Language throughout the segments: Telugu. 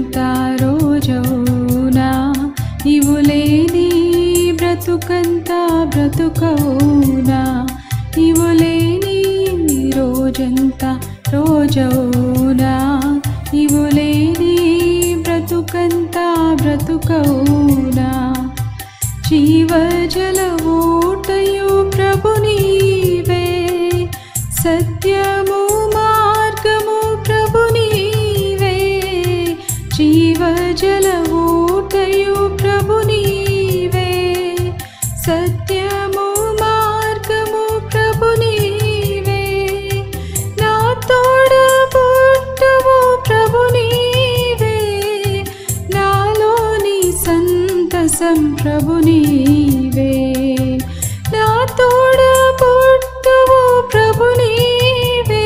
రోజంతా రోజవునా నీవు లేని బ్రతుకంతా బ్రతుకవునా నీవు లేని రోజంతా రోజవునా నీవు లేని బ్రతుకంతా బ్రతుకవునా జీవజల ఊటయు ప్రభు నీవే సత్యము మార్గము ప్రభు నీవే జీవజల ఊటయు ప్రభు నీవే సత్యము మార్గము ప్రభు నీవే నా తోడ పుట్టువు ప్రభు నీవే నాలోని సంతసం ప్రభు నీవే నా తోడ పుట్టువు ప్రభు నీవే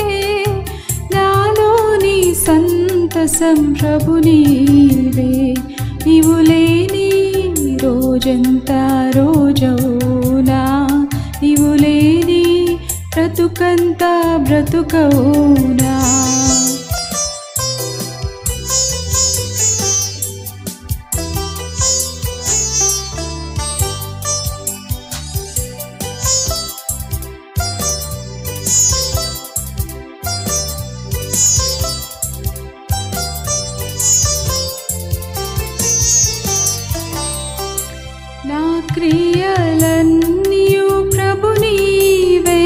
నాలోని సంతసం ప్రభు నీవే నీవు లేని రోజంతా రోజవునా నీవు లేని బ్రతుకంతా బ్రతుకవునా నా క్రియలన్నీయు ప్రభు నీవే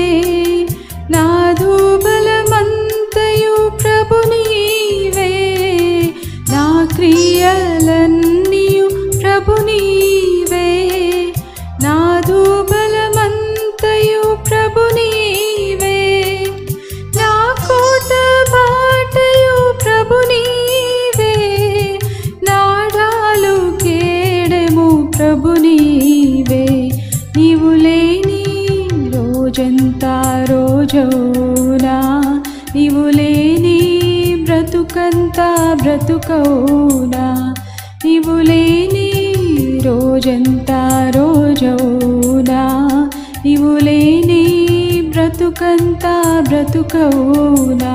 నాదు బలమంతయు ప్రభు నీవే నా క్రియలన్నీయు ప్రభు నీవే నాదు బలమంతయు ప్రభు నీవే నా కోట బాటయు ప్రభు నీవే నాడాలు కేడెము ప్రభు నీవే నీవు లేని రోజంతా రోజవునా నీవు లేని బ్రతుకంతా బ్రతుకవునా నీవు లేని రోజంతా రోజవునా నీవు లేని బ్రతుకంతా బ్రతుకవునా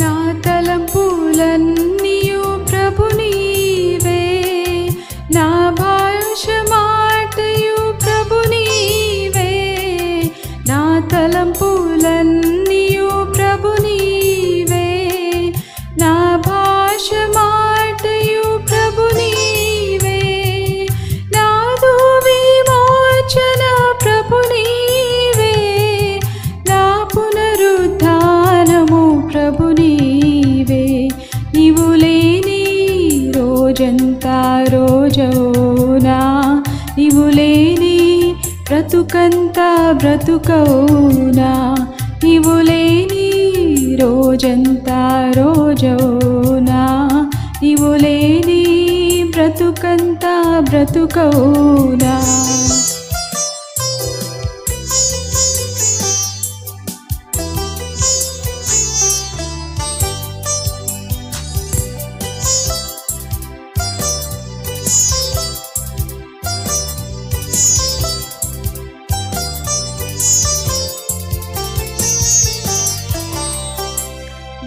నా తలంపులన్నీయు ప్రభు నీవే నా భాష మాటయు ప్రభు నీవే నా తలంపులన్నీయు ప్రభు నీవే నా భాష మాటయు ప్రభు నీవే నాదు విమోచన ప్రభు నీవే నా పునరుద్ధానము ప్రభు నీవే నీవు లేని రోజంతా రోజవునా నీవు లేని బ్రతుకంతా బ్రతుకవునా నీవు లేని రోజంతా రోజవునా నీవు లేని బ్రతుకంతా బ్రతుకవునా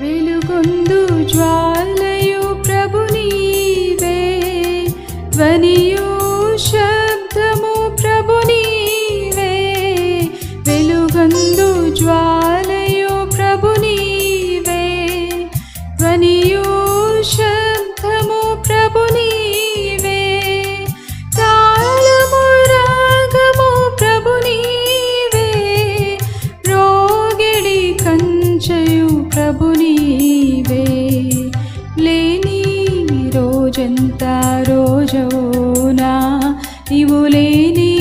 వెలుగొందు జ్వాలయు ప్రభు నీవే ధ్వనియు శబ్దము ప్రభు నీవే వెలుగొందు జ్వాలయు ప్రభు నీవే ధ్వనియు శబ్దము ప్రభు నీవే తాళము రాగము ప్రభు నీవే రోగిడి కంచెయు ప్రభు నీవే లేని రోజంతా రోజవునా నీవు లేని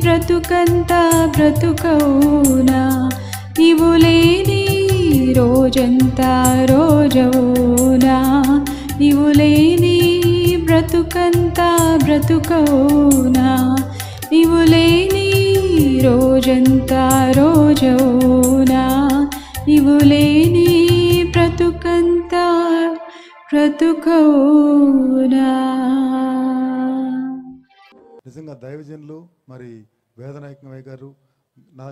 బ్రతుకంతా బ్రతుకవునా నీవు లేని రోజంతా రోజవునా నీవు లేని బ్రతుకంతా బ్రతుకవునా నీవు లేని రోజంతా రోజవునా నీవు లేని బ్రతుకంతా బ్రతుకవునా. నిజంగా దైవజనులు మరి వేదనాయకమయ్య గారు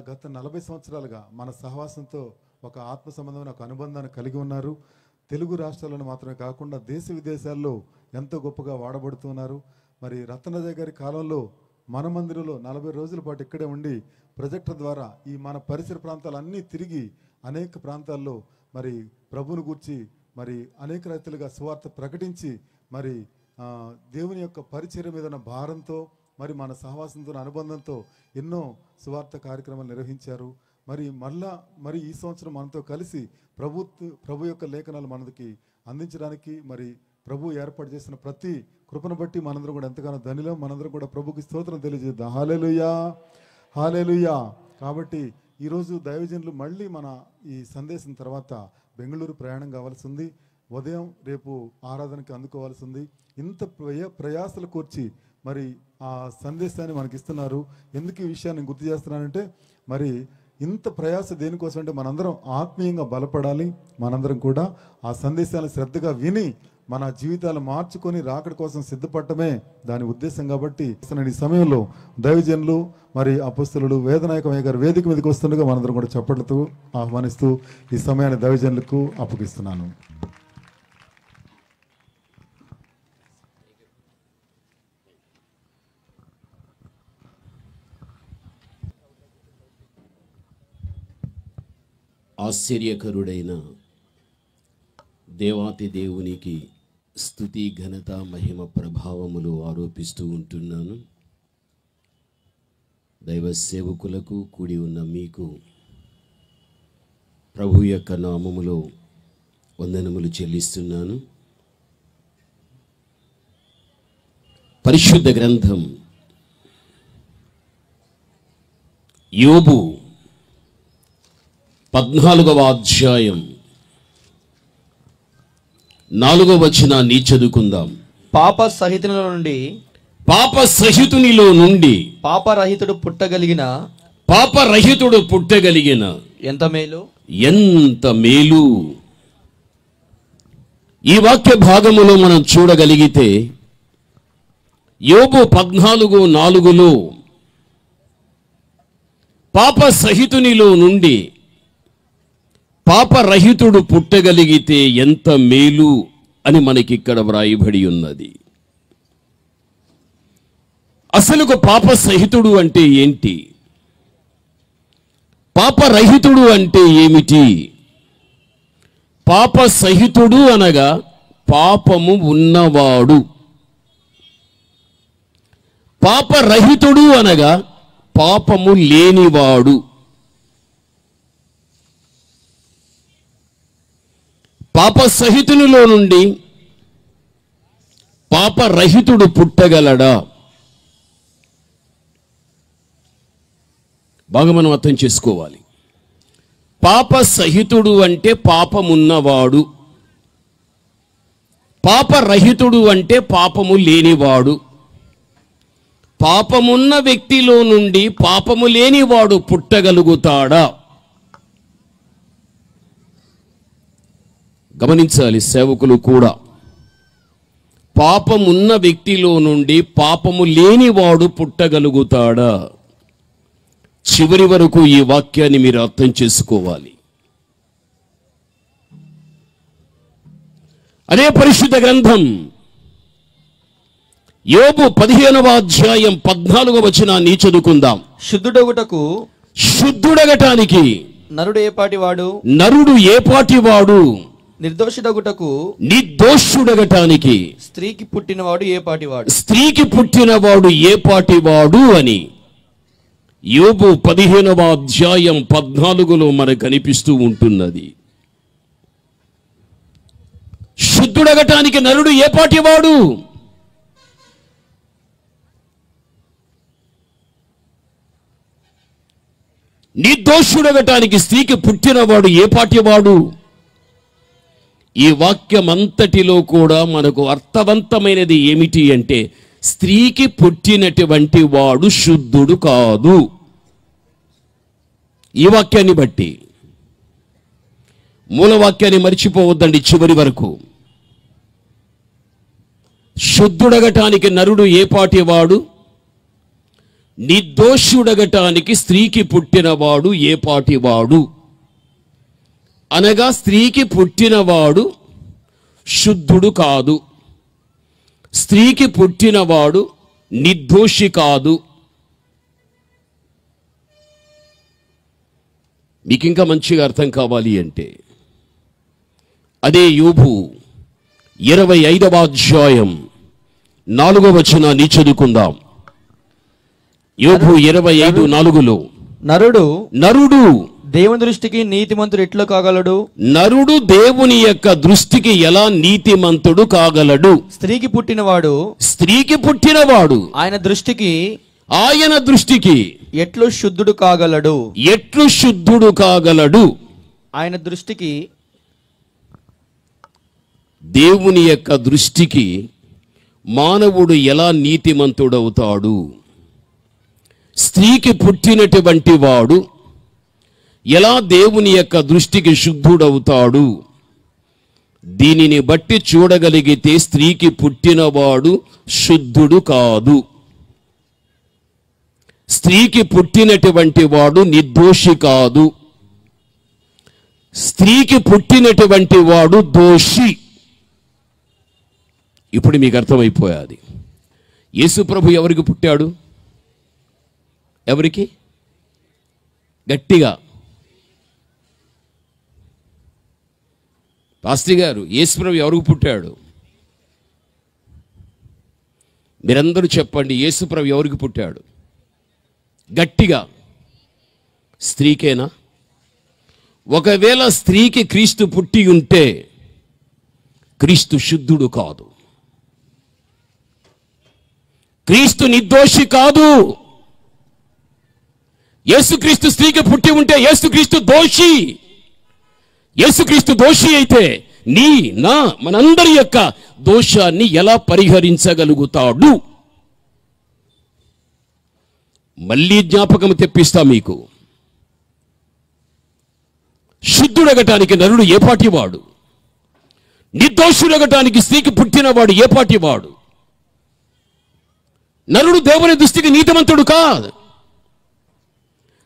గత 40 సంవత్సరాలుగా మన సహవాసంతో ఒక ఆత్మ సంబంధమైన ఒక అనుబంధాన్ని కలిగి ఉన్నారు. తెలుగు రాష్ట్రాలను మాత్రమే కాకుండా దేశ విదేశాల్లో ఎంతో గొప్పగా వాడబడుతున్నారు. మరి రత్నజయ్ గారి కాలంలో మన మందిరంలో 40 రోజుల పాటు ఇక్కడే ఉండి ప్రొజెక్టర్ ద్వారా ఈ మన పరిసర ప్రాంతాలన్నీ తిరిగి అనేక ప్రాంతాల్లో మరి ప్రభువును గూర్చి మరి అనేక రైతులుగా సువార్త ప్రకటించి మరి దేవుని యొక్క పరిచర్య మీద ఉన్న భారంతో మరి మన సహవాసంతో అనుబంధంతో ఎన్నో సువార్త కార్యక్రమాలు నిర్వహించారు. మరి ఈ సంవత్సరం మనతో కలిసి ప్రభు యొక్క లేఖనాలు మనకి అందించడానికి మరి ప్రభు ఏర్పాటు చేసిన ప్రతి కృపను బట్టి మనందరం కూడా ఎంతగానో ధనిలో మనందరం కూడా ప్రభుకి స్తోత్రం తెలియజేద్దాం. హల్లెలూయా, హల్లెలూయా. కాబట్టి ఈరోజు దైవజనులు మళ్ళీ మన ఈ సందేశం తర్వాత బెంగళూరు ప్రయాణం కావాల్సి ఉంది. ఉదయం రేపు ఆరాధనకి అందుకోవాల్సి ఉంది. ఇంత ప్రయాసలు కూర్చి మరి ఆ సందేశాన్ని మనకి ఇస్తున్నారు. ఎందుకు ఈ విషయాన్ని గుర్తు చేస్తున్నానంటే మరి ఇంత ప్రయాస దేనికోసం అంటే మనందరం ఆత్మీయంగా బలపడాలి. మనందరం కూడా ఆ సందేశాలను శ్రద్ధగా విని మన జీవితాలు మార్చుకొని రాకడ కోసం సిద్ధపడటమే దాని ఉద్దేశం. కాబట్టి ఈ సమయంలో దైవజనులు మరి అపొస్తలుడు వేదనాయకమయ్య గారు వేదిక మీదకి వస్తుండగా మనందరం కూడా చప్పట్లతో ఆహ్వానిస్తూ ఈ సమయాన్ని దైవజనులకు అప్పగిస్తున్నాను. ఆశ్చర్యకరుడైన దేవాతి దేవునికి స్తుతి ఘనత మహిమ ప్రభావములు ఆరోపిస్తూ ఉంటున్నాను. దైవ సేవకులకు కూడి ఉన్న మీకు ప్రభు యొక్క నామములో వందనములు చెల్లిస్తున్నాను. పరిశుద్ధ గ్రంథం యోబు 14వ అధ్యాయం 4వ వచనాన్ని చదువుకుందాం. పాప సహితునిలో నుండి పాపరహితుడు పుట్టగలిగిన ఎంత మేలు. ఈ వాక్య భాగములో మనం చూడగలిగితే యోబు 14:4లో పాప సహితునిలో నుండి పాపరహితుడు పుట్టగలిగితే ఎంత మేలు అని మనకి ఇక్కడ వ్రాయబడి ఉన్నది. అసలుకు పాప సహితుడు అంటే ఏంటి? పాపరహితుడు అంటే ఏమిటి? పాప సహితుడు అనగా పాపము ఉన్నవాడు, పాపరహితుడు అనగా పాపము లేనివాడు. పాప సహితునిలో నుండి పాపరహితుడు పుట్టగలడా? బాగా మనం అర్థం చేసుకోవాలి. పాప సహితుడు అంటే పాపమున్నవాడు, పాపరహితుడు అంటే పాపము లేనివాడు. పాపమున్న వ్యక్తిలో నుండి పాపము లేనివాడు పుట్టగలుగుతాడా? గమనించాలి సేవకులు కూడా. పాపమున్న వ్యక్తిలో నుండి పాపము లేనివాడు పుట్టగలుగుతాడా? చివరి వరకు ఈ వాక్యాన్ని మీరు అర్థం చేసుకోవాలి. అదే పరిశుద్ధ గ్రంథం యోబు 15వ అధ్యాయం 14వ వచనాన్ని చదువుకుందాం. శుద్ధుడగటానికి నరుడు ఏపాటివాడు, నిర్దోషుడగటానికి స్త్రీకి పుట్టినవాడు ఏపాటివాడు అని యోబు 15వ అధ్యాయం 14లో మనకు కనిపిస్తూ ఉంటున్నది. శుద్ధుడగటానికి నరుడు ఏపాటివాడు? నిర్దోషుడగటానికి స్త్రీకి పుట్టినవాడు ఏపాటివాడు? ఈ వాక్యమంతటిలో కూడా మనకు అర్థవంతమైనది ఏమిటి అంటే స్త్రీకి పుట్టినటువంటి వాడు శుద్ధుడు కాదు. ఈ వాక్యాన్ని బట్టి మూలవాక్యాన్ని మర్చిపోవద్దండి. చివరి వరకు శుద్ధుడగటానికి నరుడు ఏ పాటివాడు, నిర్దోషుడగటానికి స్త్రీకి పుట్టినవాడు ఏ పాటివాడు అనగా స్త్రీకి పుట్టినవాడు శుద్ధుడు కాదు, స్త్రీకి పుట్టినవాడు నిర్దోషి కాదు. మీకు ఇంకా మంచిగా అర్థం కావాలి అంటే అదే యోబు 25వ అధ్యాయం 4వ వచనాన్ని చదువుకుందాం. యోబు 25:4 నరుడు దేవుని దృష్టికి నీతిమంతుడు ఎట్లా కాగలడు? నరుడు దేవుని యొక్క దృష్టికి ఎలా నీతిమంతుడు కాగలడు? స్త్రీకి పుట్టినవాడు ఆయన దృష్టికి ఎట్లు శుద్ధుడు కాగలడు? ఆయన దృష్టికి, దేవుని యొక్క దృష్టికి మానవుడు ఎలా నీతిమంతుడవుతాడు? స్త్రీకి పుట్టినటువంటి వాడు ఎలా దేవుని యొక్క దృష్టికి శుద్ధుడవుతాడు? దీనిని బట్టి చూడగలిగితే స్త్రీకి పుట్టినవాడు శుద్ధుడు కాదు, స్త్రీకి పుట్టినటువంటి వాడు నిర్దోషి కాదు, స్త్రీకి పుట్టినటువంటి వాడు దోషి. ఇప్పుడు మీకు అర్థమైపోయాది. యేసు ప్రభు ఎవరికి పుట్టాడు? ఎవరికి? గట్టిగా పాస్టర్ గారు, యేసు ప్రభు ఎవరికి పుట్టాడు? మీరందరూ చెప్పండి, యేసు ప్రభు ఎవరికి పుట్టాడు? గట్టిగా. స్త్రీకేనా? ఒకవేళ స్త్రీకి క్రీస్తు పుట్టి ఉంటే క్రీస్తు శుద్ధుడు కాదు, క్రీస్తు నిర్దోషి కాదు. యేసుక్రీస్తు స్త్రీకి పుట్టి ఉంటే యేసుక్రీస్తు దోషి. యేసుక్రీస్తు దోషి అయితే నా మనందరి యొక్క దోషాన్ని ఎలా పరిహరించగలుగుతాడు? మళ్ళీ జ్ఞాపకం తెప్పిస్తా మీకు. శుద్ధుడగటానికి నరుడు ఏ పాటివాడు, నిర్దోషుడగటానికి స్త్రీకి పుట్టినవాడు ఏ పాటివాడు? నరుడు దేవుని దృష్టికి నీతిమంతుడు కాదు,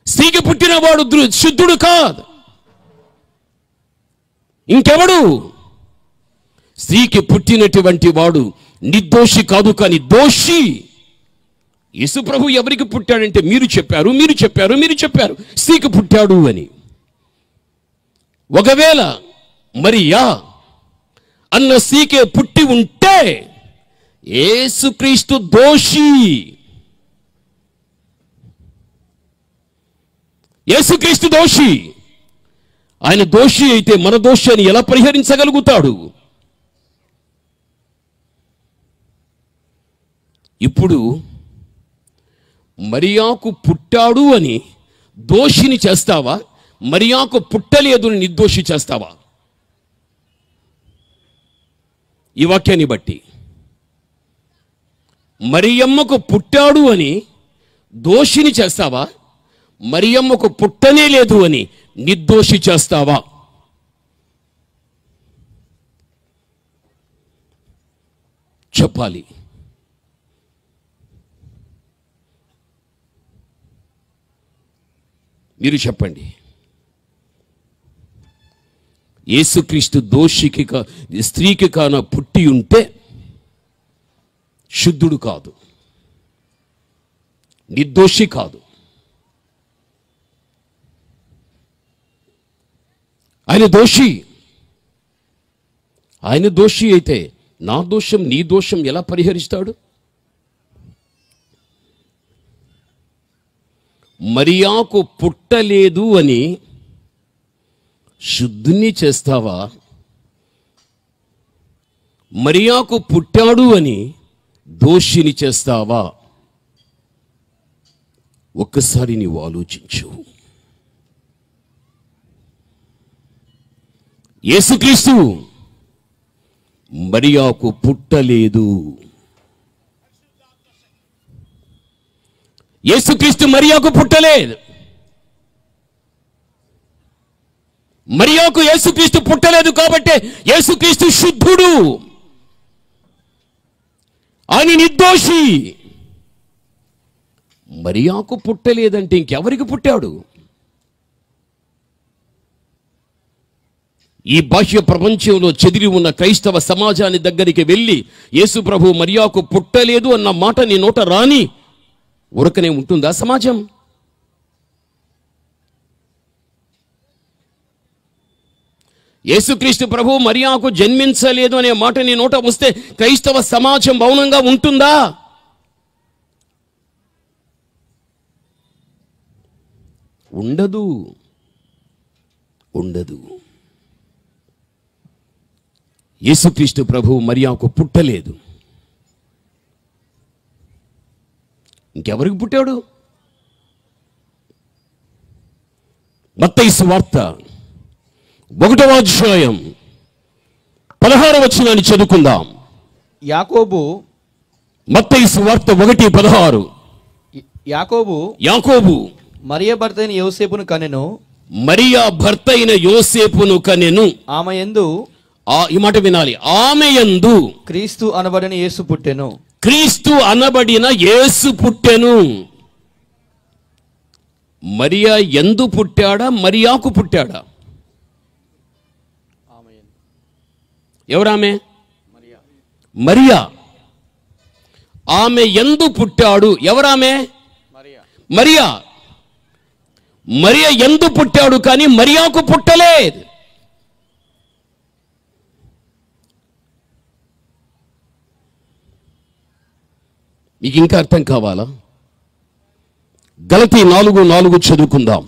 స్త్రీకి పుట్టినవాడు శుద్ధుడు కాదు. ఇంకెవడు? స్త్రీకి పుట్టినటువంటి వాడు నిర్దోషి కాదు, కానీ దోషి. యేసు ప్రభు ఎవరికి పుట్టాడంటే మీరు చెప్పారు స్త్రీకి పుట్టాడు అని. ఒకవేళ మరియా అన్న స్త్రీకే పుట్టి ఉంటే యేసుక్రీస్తు దోషి. యేసుక్రీస్తు దోషి. ఆయన దోషి అయితే మన దోషాన్ని ఎలా పరిహరించగలుగుతాడు? ఇప్పుడు మరియాకు పుట్టాడు అని దోషిని చేస్తావా, మరియాకు పుట్టలేదు అని నిర్దోషి చేస్తావా? ఈ వాక్యాన్ని బట్టి మరియమ్మకు పుట్టాడు అని దోషిని చేస్తావా, మరియమ్మకు పుట్టనే లేదు అని నిర్దోషి చేస్తావా? చెప్పాలి. మీరు చెప్పండి. యేసుక్రీస్తు దోషికి స్త్రీకి కాన పుట్టి ఉంటే శుద్ధుడు కాదు, నిర్దోషి కాదు. ఆయన దోషి. ఆయన దోషి అయితే నా దోషం నీ దోషం ఎలా పరిహరిస్తాడు? మరియాకు పుట్టలేదు అని శుద్ధుని చేస్తావా, మరియాకు పుట్టాడు అని దోషిని చేస్తావా? ఒక్కసారి నీవు ఆలోచించు. యేసుక్రీస్తు మరియాకు పుట్టలేదు. యేసుక్రీస్తు మరియాకు పుట్టలేదు. మరియాకు యేసుక్రీస్తు పుట్టలేదు కాబట్టి యేసుక్రీస్తు శుద్ధుడు, ఆయన నిర్దోషి. మరియాకు పుట్టలేదంటే ఇంకెవరికి పుట్టాడు? ఈ బాహ్య ప్రపంచంలో చెదిరి ఉన్న క్రైస్తవ సమాజాన్ని దగ్గరికి వెళ్ళి యేసు ప్రభు మరియాకు పుట్టలేదు అన్న మాట నీ నోట రాని ఉరకనే ఉంటుందా సమాజం? యేసుక్రీస్తు ప్రభు మరియాకు జన్మించలేదు అనే మాట నీ నోట వస్తే క్రైస్తవ సమాజం మౌనంగా ఉంటుందా? ఉండదు, ఉండదు. యేసుక్రీస్తు ప్రభు మరియాకు పుట్టలేదు. ఇంకెవరికి పుట్టాడు? మత్తయి సువార్త 1వ అధ్యాయం 16వ వచనాన్ని చదువుకుందాం. యాకోబు, మత్తయి సువార్త 1:16. యాకోబు మరియ భర్త అయిన యోసేపును కనెను. మరియా భర్త అయిన యోసేపును కనెను. ఆమె యందు, ఈ మాట వినాలి, ఆమె యందు క్రీస్తు అనబడిన యేసు పుట్టెను. క్రీస్తు అనబడిన యేసు పుట్టెను. మరియా యందు పుట్టాడా, మరియాకు పుట్టాడా? ఎవరామె? మరియా. ఆమె యందు పుట్టాడు. ఎవరామె? మరియా. మరియా యందు పుట్టాడు కానీ మరియాకు పుట్టలేదు. మీకు ఇంకా అర్థం కావాలా? గలతీ 4:4 చదువుకుందాం.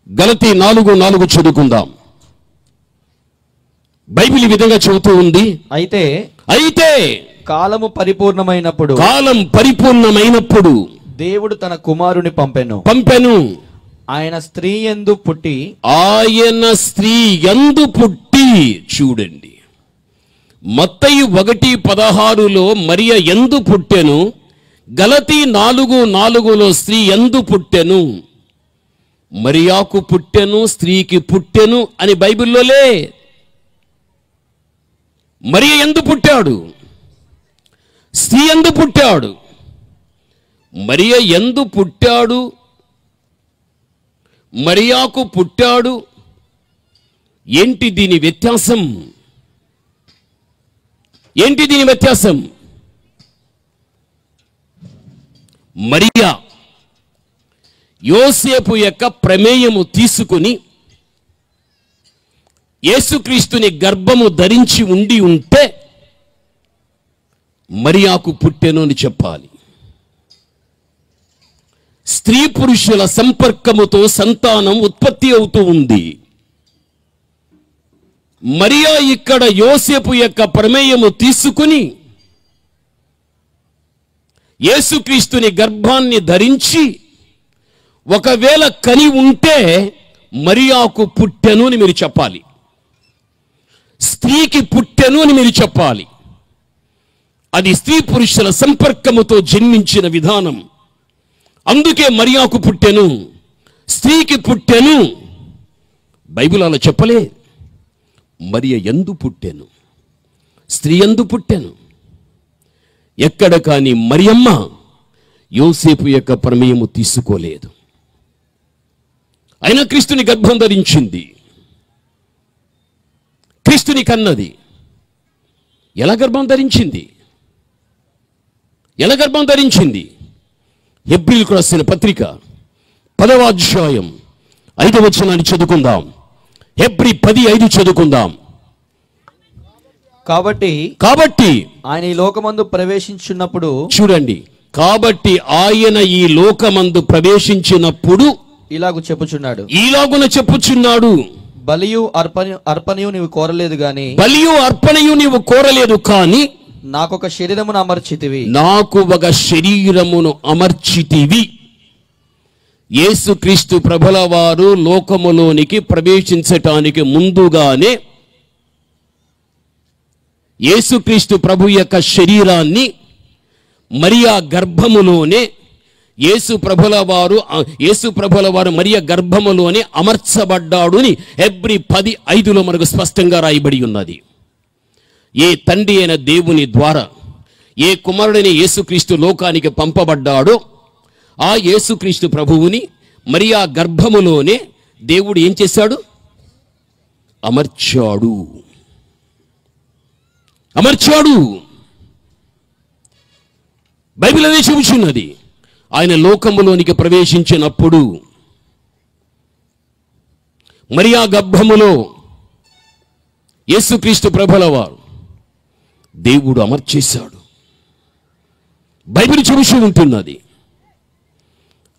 గలతీ 4:4 చదువుకుందాం. బైబిల్ ఈ విధంగా చెబుతూ ఉంది, అయితే కాలము పరిపూర్ణమైనప్పుడు, దేవుడు తన కుమారుని పంపెను. ఆయన స్త్రీ యందు పుట్టి, చూడండి, మత్తయి 1:16లో మరియ యందు పుట్టెను, గలతీ 4:4లో స్త్రీ యందు పుట్టెను. మరియాకు పుట్టెను, స్త్రీకి పుట్టెను అని బైబిల్లో లే. మరియ యందు పుట్టాడు, స్త్రీ యందు పుట్టాడు. మరియ యందు పుట్టాడు, మరియాకు పుట్టాడు. ఏంటి దీని వ్యత్యాసం? ఏంటి దీని వ్యత్యాసం? మరియా యోసేపు యొక్క ప్రమేయము తీసుకుని యేసుక్రీస్తుని గర్భము ధరించి ఉంటే మరియాకు పుట్టెను అని చెప్పాలి. స్త్రీ పురుషుల సంపర్కముతో సంతానం ఉత్పత్తి అవుతూ ఉంది. మరియా ఇక్కడ యోసేపు యొక్క ప్రమేయము తీసుకుని యేసుక్రీస్తుని గర్భాన్ని ధరించి ఒకవేళ కని ఉంటే మరియాకు పుట్టెను అని మీరు చెప్పాలి, స్త్రీకి పుట్టెను అని మీరు చెప్పాలి. అది స్త్రీ పురుషుల సంపర్కముతో జన్మించిన విధానం. అందుకే మరియాకు పుట్టెను, స్త్రీకి పుట్టెను. బైబిల్ అలా చెప్పలే. మరియ యందు పుట్టెను, స్త్రీ యందు పుట్టెను. ఎక్కడ కానీ మరియమ్మ యోసేపు యొక్క ప్రమేయము తీసుకోలేదు. అయినా క్రీస్తుని గర్భం ధరించింది, క్రీస్తుని కన్నది. ఎలా గర్భం ధరించింది? ఎలా గర్భం ధరించింది? హెబ్రీయులకు రాసిన పత్రిక 10వ అధ్యాయం 5వ వచనాన్ని చదువుకుందాం. హెబ్రీ 10:5 చదువుకుందాం. కాబట్టి ఆయన ఈ లోకమందు ప్రవేశించున్నప్పుడు, చూడండి, కాబట్టి ఆయన ఈ లోకమందు ప్రవేశించినప్పుడు ఇలాగున చెప్పుచున్నాడు, బలియు అర్పణయు నీవు కోరలేదు గాని, నాకొక శరీరమును అమర్చితివి. యేసుక్రీస్తు ప్రభుల వారు లోకములోనికి ప్రవేశించటానికి ముందుగానే యేసుక్రీస్తు ప్రభు యొక్క శరీరాన్ని మరియా గర్భములోనే యేసు ప్రభుల వారు మరియ గర్భములోని అమర్చబడ్డాడు అని హెబ్రీ 10:5 మనకు స్పష్టంగా రాయబడి ఉన్నది. ఏ తండ్రి అయిన దేవుని ద్వారా ఏ కుమారుడైన యేసుక్రీస్తు లోకానికి పంపబడ్డాడో ఆ యేసుక్రీస్తు ప్రభువుని మరియా గర్భములోనే దేవుడు ఏం చేశాడు? అమర్చాడు. బైబిల్ అదే చెబుతున్నది. ఆయన లోకములోనికి ప్రవేశించినప్పుడు మరియా గర్భములో యేసుక్రీస్తు ప్రభుల వారు దేవుడు అమర్చేశాడు. బైబిల్ చెబుతూ ఉంటున్నది.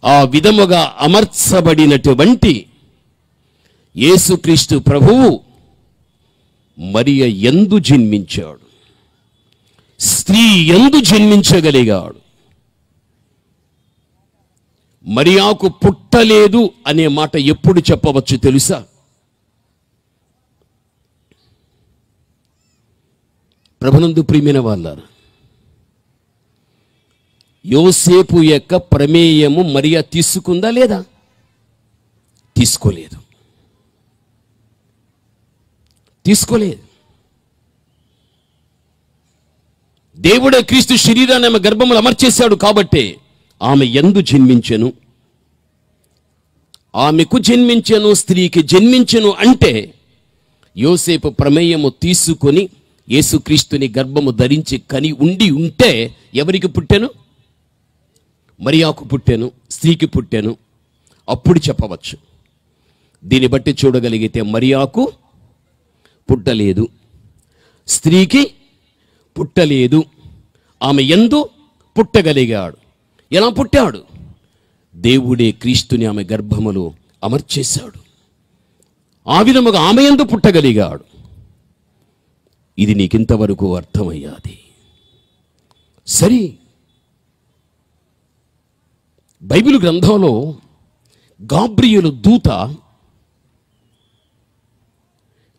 ఆ విధముగా అమర్చబడినటువంటి యేసుక్రీస్తు ప్రభువు మరియ యందు జన్మించాడు. స్త్రీ యందు జన్మించగలిగాడు. మరియాకు పుట్టలేదు అనే మాట ఎప్పుడు చెప్పవచ్చు తెలుసా? ప్రభునందు ప్రియమైన వాళ్ళారా, యోసేపు యొక్క ప్రమేయము మరియా తీసుకుందా లేదా? తీసుకోలేదు. దేవుడే క్రీస్తు శరీరాన్ని ఆమె గర్భములు అమర్చేశాడు కాబట్టి ఆమె యందు జన్మించెను. ఆమెకు జన్మించెను, స్త్రీకి జన్మించెను అంటే యోసేపు ప్రమేయము తీసుకొని యేసుక్రీస్తుని గర్భము ధరించి కని ఉంటే ఎవరికి పుట్టెను? మరియాకు పుట్టెను, స్త్రీకి పుట్టెను. అప్పుడు చెప్పవచ్చు. దీన్ని బట్టి చూడగలిగితే మరియాకు పుట్టలేదు, స్త్రీకి పుట్టలేదు, ఆమె యందు పుట్టగలిగాడు. ఎలా పుట్టాడు? దేవుడే క్రీస్తుని ఆమె గర్భములో అమర్చేశాడు. ఆ విధముగా ఆమె యందు పుట్టగలిగాడు. ఇది నీకింతవరకు అర్థమయ్యాది. సరే, బైబిల్ గ్రంథంలో గాబ్రియేలు దూత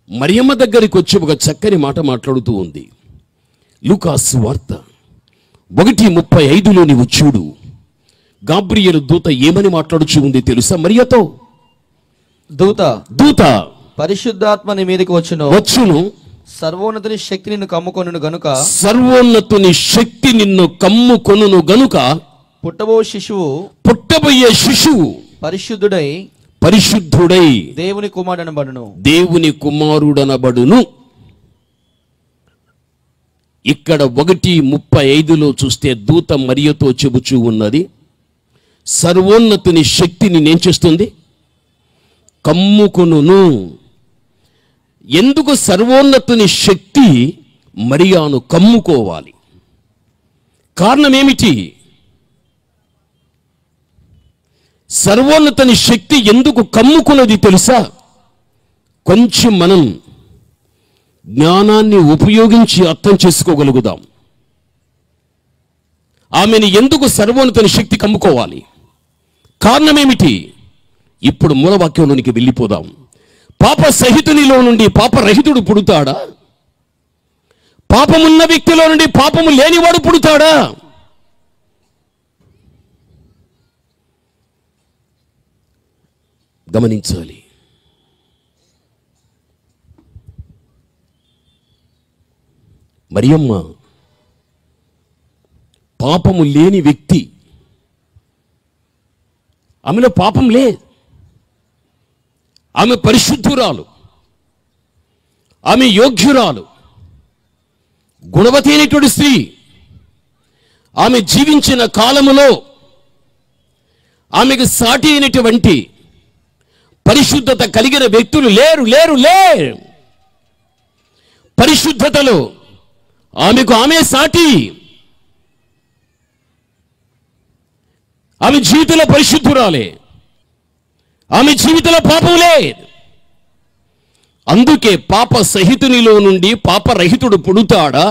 మరియమ్మ దగ్గరికి వచ్చి ఒక చక్కని మాట మాట్లాడుతూ ఉంది. లూకాసు వార్త 1:35 నీవు చూడు. గాబ్రియేలు దూత ఏమని మాట్లాడుచూ ఉంది తెలుసా? మరియతో, దూత పరిశుద్ధాత్మ నీ మీదకి వచ్చును, సర్వోన్నతుని శక్తి నిన్ను కమ్ముకొనును గనుక, సర్వోన్నతుని శక్తి నిన్ను కమ్ముకొనును గనుక, పుట్టబోయే శిశువు పరిశుద్ధుడై దేవుని కుమారుడనబడును. ఇక్కడ 1:35 చూస్తే దూత మరియతో చెబుచూ ఉన్నది, సర్వోన్నతుని శక్తిని నేను చేస్తుంది కమ్ముకొనును. ఎందుకు సర్వోన్నతుని శక్తి మరియాను కమ్ముకోవాలి? కారణం ఏమిటి? సర్వోన్నతుని శక్తి ఎందుకు కమ్ముకున్నది తెలుసా? కొంచెం మనం జ్ఞానాన్ని ఉపయోగించి అర్థం చేసుకోగలుగుదాం. ఆమెను ఎందుకు సర్వోన్నతుని శక్తి కమ్ముకోవాలి? కారణం ఏమిటి? ఇప్పుడు మూలవాక్యంలోనికి వెళ్ళిపోదాం. పాప సహితునిలో నుండి పాపరహితుడు పుడతాడా? పాపమున్న వ్యక్తిలో నుండి పాపము లేనివాడు పుడతాడా? గమనించాలి. మరియమ్మ పాపము లేని వ్యక్తి. ఆమెలో పాపం లేదు. ఆమె పరిశుద్ధురాలు, ఆమె యోగ్యురాలు, గుణవతి అయినటువంటి స్త్రీ. ఆమె జీవించిన కాలములో ఆమెకు సాటి అయినటువంటి పరిశుద్ధత కలిగిన వ్యక్తులు లేరు. పరిశుద్ధతలో ఆమెకు ఆమె సాటి. ఆమె జీవితంలో పరిశుద్ధురాలే, ఆమె జీవితంలో పాపం లేదు. అందుకే పాప సహితునిలో నుండి పాపరహితుడు పుడతాడా?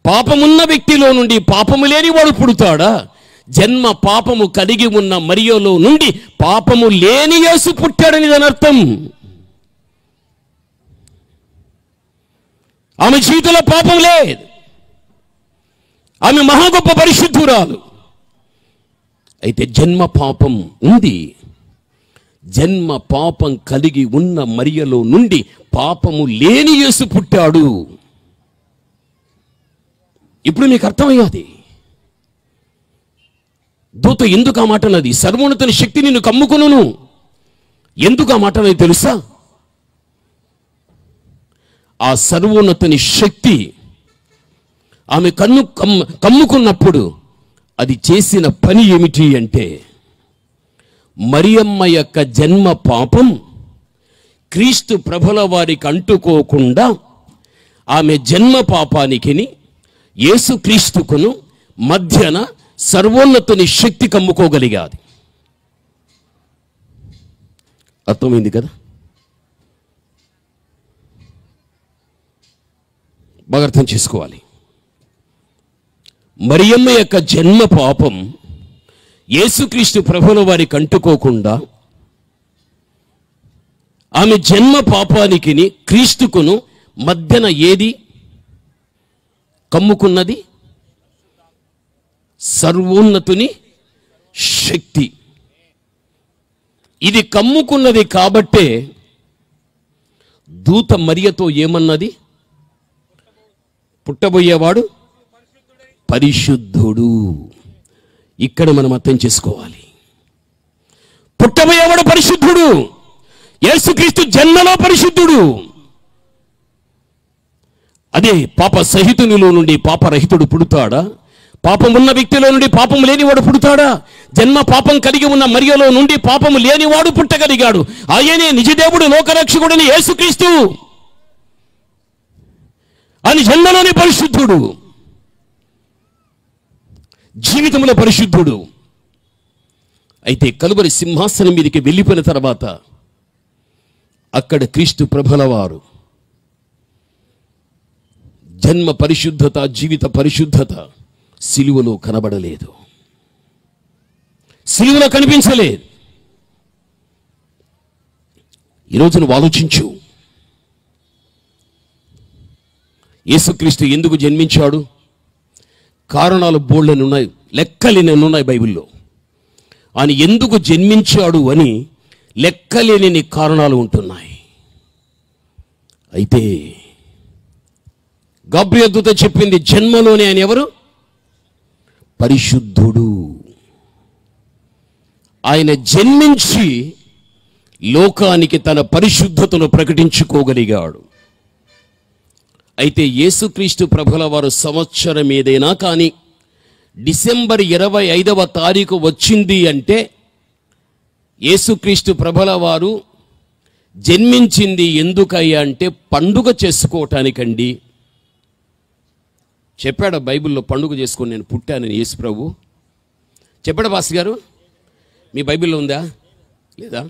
పాపమున్న వ్యక్తిలో నుండి పాపము లేనివాడు పుడతాడా? జన్మ పాపము కలిగి ఉన్న మరియలో నుండి పాపము లేని యేసు పుట్టాడని దాని అర్థం. ఆమె జీవితంలో పాపం లేదు. ఆమె మహా గొప్ప పరిశుద్ధురాలు. అయితే జన్మ పాపం ఉంది. జన్మ పాపం కలిగి ఉన్న మరియలో నుండి పాపము లేని యేసు పుట్టాడు. ఇప్పుడు మీకు అర్థమయ్యాది దూత ఎందుకు ఆ మాట అన్నది? సర్వోన్నతుని శక్తి నిన్ను కమ్ముకొనును. ఎందుకు ఆ మాట అనేది తెలుసా? ఆ సర్వోన్నతుని శక్తి ఆమె కమ్ముకున్నప్పుడు అది చేసిన పని ఏమిటి అంటే, మరియమ్మ యొక్క జన్మ పాపం క్రీస్తు ప్రభుల వారికి అంటుకోకుండా ఆమె జన్మ పాపానికి యేసుక్రీస్తుకును మధ్యన సర్వోన్నతుని శక్తి కమ్ముకోగలిగాది. అర్థమైంది కదా? బాగా అర్థం చేసుకోవాలి. మరియమ్మ యొక్క జన్మ పాపం యేసుక్రీస్తు ప్రభుల వారికి అంటుకోకుండా ఆమె జన్మ పాపానికి క్రీస్తుకును మధ్యన ఏది కమ్ముకున్నది? సర్వోన్నతుని శక్తి. ఇది కమ్ముకున్నది కాబట్టే దూత మరియతో ఏమన్నది? పుట్టబోయేవాడు పరిశుద్ధుడు. ఇక్కడ మనం అర్థం చేసుకోవాలి. పుట్టబోయేవాడు పరిశుద్ధుడు. యేసుక్రీస్తు జన్మలో పరిశుద్ధుడు. అదే పాప సహితునిలో నుండి పాపరహితుడు పుడతాడా? పాపం ఉన్న వ్యక్తిలో నుండి పాపం లేనివాడు పుడతాడా? జన్మ పాపం కలిగి ఉన్న మరియలో నుండి పాపము లేనివాడు పుట్టగలిగాడు. ఆయనే నిజదేవుడు లోకరక్షకుడని యేసుక్రీస్తు. అని జన్మలోని పరిశుద్ధుడు, జీవితంలో పరిశుద్ధుడు. అయితే కలువరి సింహాసనం మీదకి వెళ్ళిపోయిన తర్వాత అక్కడ క్రీస్తు ప్రభుల వారు జన్మ పరిశుద్ధత, జీవిత పరిశుద్ధత సిలువలో కనబడలేదు, సిలువలో కనిపించలేదు. ఈరోజు నువ్వు ఆలోచించు, యేసుక్రీస్తు ఎందుకు జన్మించాడు? కారణాలు బోల్డని ఉన్నాయి, లెక్కలేని ఉన్నాయి బైబిల్లో. ఆయన ఎందుకు జన్మించాడు అని లెక్కలేని కారణాలు ఉంటున్నాయి. అయితే గబ్రియలు దూత చెప్పింది, జన్మలోనే ఆయన ఎవరు? పరిశుద్ధుడు. ఆయన జన్మించి లోకానికి తన పరిశుద్ధతను ప్రకటించుకోగలిగాడు. అయితే యేసుక్రీస్తు ప్రభుల వారు సంవత్సరం ఏదైనా కానీ డిసెంబర్ 25వ తారీఖు వచ్చింది అంటే యేసుక్రీస్తు ప్రభుల వారు జన్మించింది ఎందుకయ్యా అంటే పండుగ చేసుకోవటానికండి. చెప్పాడు బైబిల్లో, పండుగ చేసుకొని నేను పుట్టానని యేసు ప్రభు చెప్పాడు. బాస్ గారు మీ బైబిల్లో ఉందా లేదా?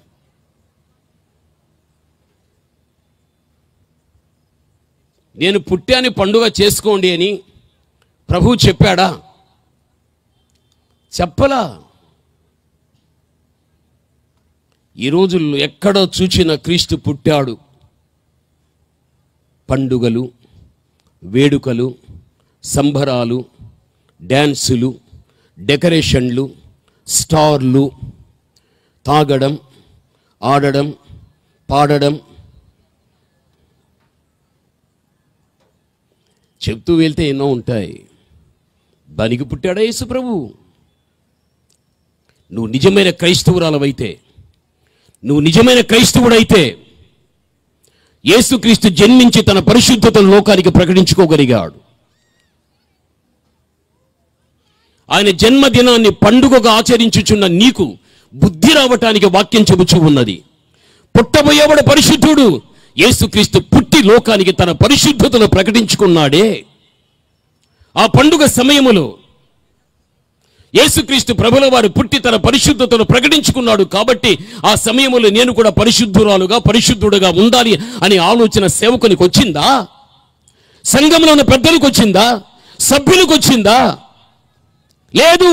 నేను పుట్టాని పండుగ చేసుకోండి అని ప్రభు చెప్పాడా? చెప్పలా. ఈ రోజుల్లో ఎక్కడో చూచిన క్రీస్తు పుట్టాడు. పండుగలు, వేడుకలు, సంబరాలు, డ్యాన్సులు, డెకరేషన్లు, స్టార్లు, తాగడం, ఆడడం, పాడడం, చెప్తూ వెళ్తే ఎన్నో ఉంటాయి. దానికి పుట్టాడా యేసు ప్రభు? నువ్వు నిజమైన క్రైస్తవురాలవైతే, నువ్వు నిజమైన క్రైస్తవుడైతే యేసుక్రీస్తు జన్మించి తన పరిశుద్ధతను లోకానికి ప్రకటించుకోగలిగాడు. ఆయన జన్మదినాన్ని పండుగగా ఆచరించుచున్న నీకు బుద్ధి రావటానికి వాక్యం చెబుచూ ఉన్నది. పుట్టబోయేవాడు పరిశుద్ధుడు. యేసుక్రీస్తు పుట్టి లోకానికి తన పరిశుద్ధతను ప్రకటించుకున్నాడే. ఆ పండుగ సమయములో యేసుక్రీస్తు ప్రభుల వారు పుట్టి తన పరిశుద్ధతను ప్రకటించుకున్నాడు. కాబట్టి ఆ సమయములో నేను కూడా పరిశుద్ధురాలుగా, పరిశుద్ధుడుగా ఉండాలి అనే ఆలోచన సేవకునికి వచ్చిందా? సంఘంలో ఉన్న పెద్దలకు వచ్చిందా? సభ్యులకు వచ్చిందా? లేదు.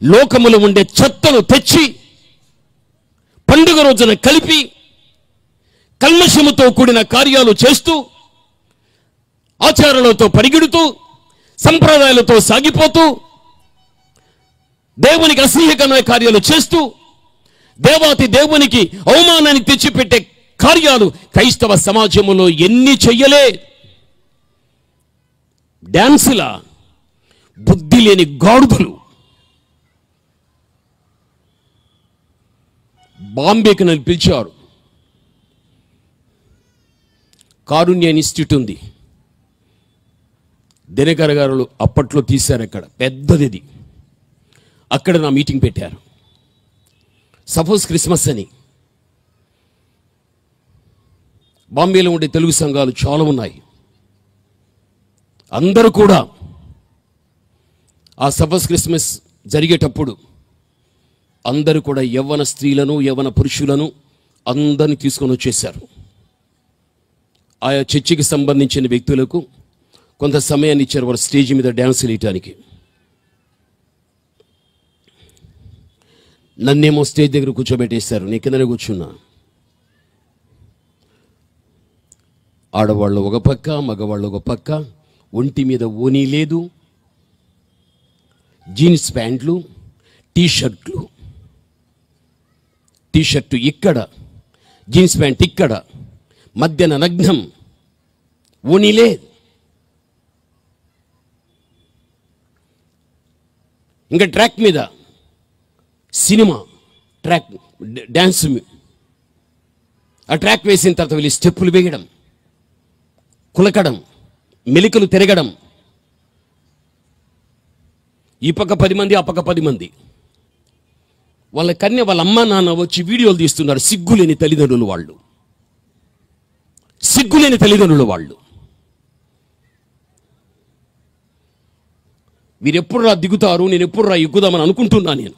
లోకములో ఉండే చెత్తను తెచ్చి పండుగ రోజున కలిపి కల్మషముతో కూడిన కార్యాలు చేస్తూ, ఆచారాలతో పరిగెడుతూ, సంప్రదాయాలతో సాగిపోతూ, దేవునికి అసహ్యకరమైన కార్యాలు చేస్తూ దేవాతి దేవునికి అవమానాన్ని తెచ్చిపెట్టే కార్యాలు క్రైస్తవ సమాజంలో ఎన్ని చెయ్యలే. డాన్సులా, బుద్ధి లేని గాడుదలు. బాంబేకి నన్ను పిలిచారు. కారుణ్య ఇన్స్టిట్యూట్ ఉంది, దినకర్ గారు అప్పట్లో తీశారు. అక్కడ పెద్దది, అక్కడ నా మీటింగ్ పెట్టారు. సపోజ్ క్రిస్మస్ అని. బాంబేలో ఉండే తెలుగు సంఘాలు చాలా ఉన్నాయి. అందరూ కూడా ఆ సపోజ్ క్రిస్మస్ జరిగేటప్పుడు అందరూ కూడా యవ్వన స్త్రీలను యవ్వన పురుషులను అందరిని తీసుకొని వచ్చేసారు. ఆయా చర్చికి సంబంధించిన వ్యక్తులకు కొంత సమయాన్ని ఇచ్చారు వారు స్టేజ్ మీద డ్యాన్స్ వేయటానికి. నన్నేమో స్టేజ్ దగ్గర కూర్చోబెట్టేశారు. నేను కిందనే కూర్చున్నా. ఆడవాళ్ళు ఒక పక్క, మగవాళ్ళు ఒక పక్క. ఒంటి మీద ఓనీ లేదు, జీన్స్ ప్యాంట్లు, టీషర్ట్లు. టీషర్టు ఇక్కడ, జీన్స్ ప్యాంట్ ఇక్కడ, మధ్యన నగ్నం, ఓనీ లేదు. ఇంకా ట్రాక్ మీద సినిమా ట్రాక్, డ్యాన్స్. ఆ ట్రాక్ వేసిన తర్వాత వెళ్ళి స్టెప్పులు వేయడం, కులకడం, మెలికలు తిరగడం. ఈ పక్క 10 మంది, ఆ పక్క 10 మంది. వాళ్ళ కన్య వాళ్ళ అమ్మ నాన్న వచ్చి వీడియోలు తీస్తున్నారు. సిగ్గులేని తల్లిదండ్రులు వాళ్ళు, సిగ్గులేని తల్లిదండ్రులు వాళ్ళు. వీరెప్పుడు రా దిగుతారు, నేను ఎప్పుడు రా ఎక్కుదామని అనుకుంటున్నా నేను.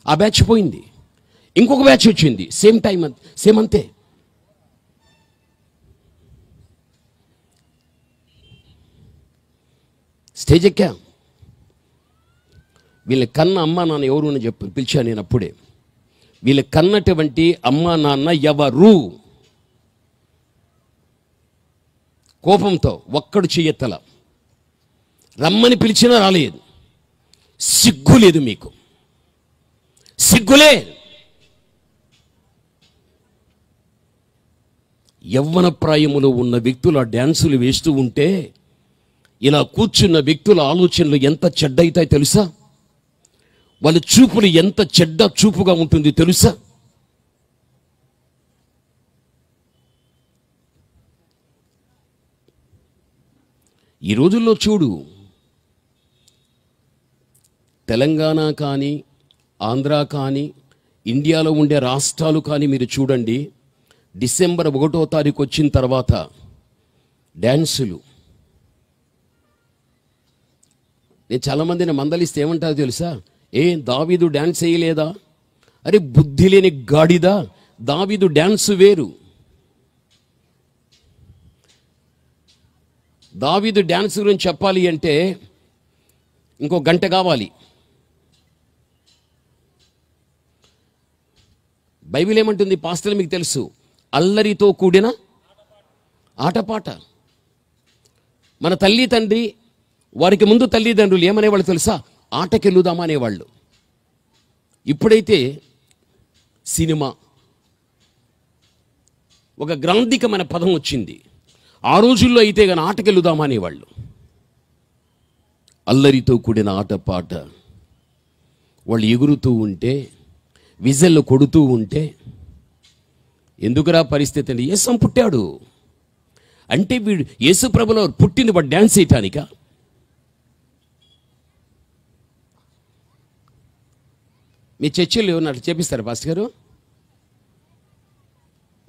ఆ బ్యాచ్ పోయింది, ఇంకొక బ్యాచ్ వచ్చింది. సేమ్ టైం, సేమ్ అంతే. స్టేజ్ ఎక్కా. వీళ్ళ కన్న అమ్మా నాన్న ఎవరు అని చెప్పి పిలిచాను నేను అప్పుడే. వీళ్ళ కన్నటువంటి అమ్మా నాన్న ఎవరు? కోపంతో ఒక్కడు చెయ్యెత్తల. రమ్మని పిలిచినా రాలేదు. సిగ్గు లేదు మీకు, సిగ్గులే. యవ్వన ప్రాయములో ఉన్న వ్యక్తులు ఆ డ్యాన్సులు వేస్తూ ఉంటే ఇలా కూర్చున్న వ్యక్తుల ఆలోచనలు ఎంత చెడ్డయితాయి తెలుసా? వాళ్ళ చూపులు ఎంత చెడ్డ చూపుగా ఉంటుంది తెలుసా? ఈ రోజుల్లో చూడు, తెలంగాణ కానీ ఆంధ్ర కానీ ఇండియాలో ఉండే రాష్ట్రాలు కానీ మీరు చూడండి, డిసెంబర్ 1వ తారీఖు వచ్చిన తర్వాత డ్యాన్సులు. నేను చాలామందిని మందలిస్తే ఏమంటారో తెలుసా? దావీదు డ్యాన్స్ వేయలేదా? అరే బుద్ధి లేని గాడిదా, దావీదు డ్యాన్స్ వేరు. దావీదు డ్యాన్స్ గురించి చెప్పాలి అంటే ఇంకో గంట కావాలి. బైబిల్ ఏమంటుంది? పాస్టర్లు మీకు తెలుసు, అల్లరితో కూడిన ఆటపాట. మన తల్లి తండ్రి, వారికి ముందు తల్లిదండ్రులు ఏమనేవాళ్ళు తెలుసా? ఆటకెళ్ళుదామా అనేవాళ్ళు. ఇప్పుడైతే సినిమా ఒక గ్రాంధికమైన పదం వచ్చింది. ఆ రోజుల్లో అయితే కానీ ఆటకెళ్ళుదామా అనేవాళ్ళు. అల్లరితో కూడిన ఆటపాట. వాళ్ళు ఎగురుతూ ఉంటే, విజల్లు కొడుతూ ఉంటే, ఎందుకురా పరిస్థితి అండి? యేసు పుట్టాడు అంటే వీడు యేసు ప్రభులో పుట్టింది వాడు డ్యాన్స్ చేయటానిక? మీ చర్చిలు ఏమన్నా చేపిస్తారు పాస్టర్ గారు?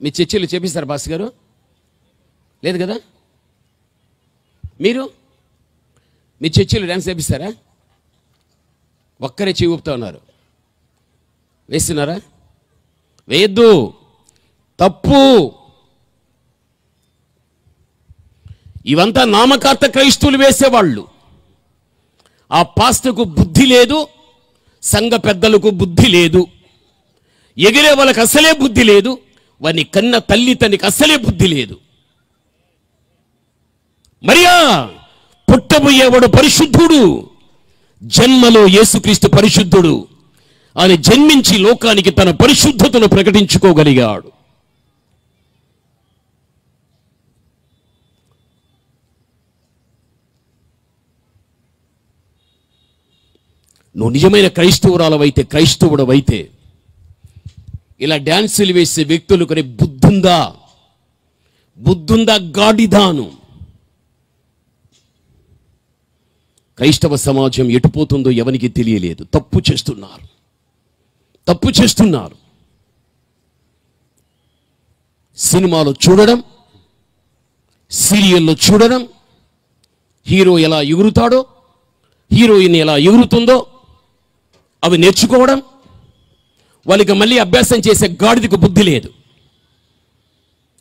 మీ చర్చిలు చేపిస్తారు పాస్టర్ గారు? లేదు కదా. మీరు మీ చర్చిలు డ్యాన్స్ చేపిస్తారా? ఒక్కరే చెవి ఊపుతా ఉన్నారు. వేస్తున్నారా? వేయద్దు, తప్పు. ఇవంతా నామకార్థ క్రైస్తవులు వేసేవాళ్ళు. ఆ పాస్టర్కు బుద్ధి లేదు, సంఘ పెద్దలకు బుద్ధి లేదు, ఎగిరే వాళ్ళకి అసలే బుద్ధి లేదు, వాని కన్న తల్లి తనకి అసలే బుద్ధి లేదు. మరియా పుట్టబోయేవాడు పరిశుద్ధుడు, జన్మలో యేసుక్రీస్తు పరిశుద్ధుడు. ఆయన జన్మించి లోకానికి తన పరిశుద్ధతను ప్రకటించుకోగలిగాడు. నువ్వు నిజమైన క్రైస్తవురాలవైతే, క్రైస్తవుడవైతే ఇలా డ్యాన్సులు వేసే వ్యక్తులు కొన్ని బుద్ధుందా గాడిదాను. క్రైస్తవ సమాజం ఎటుపోతుందో ఎవరికి తెలియలేదు. తప్పు చేస్తున్నారు. సినిమాలో చూడడం, సీరియల్లో చూడడం, హీరో ఎలా ఎగురుతాడో, హీరోయిన్ ఎలా ఎగురుతుందో అవి నేర్చుకోవడం. వాళ్ళకి మళ్ళీ అభ్యాసం చేసే గాడిదకు బుద్ధి లేదు.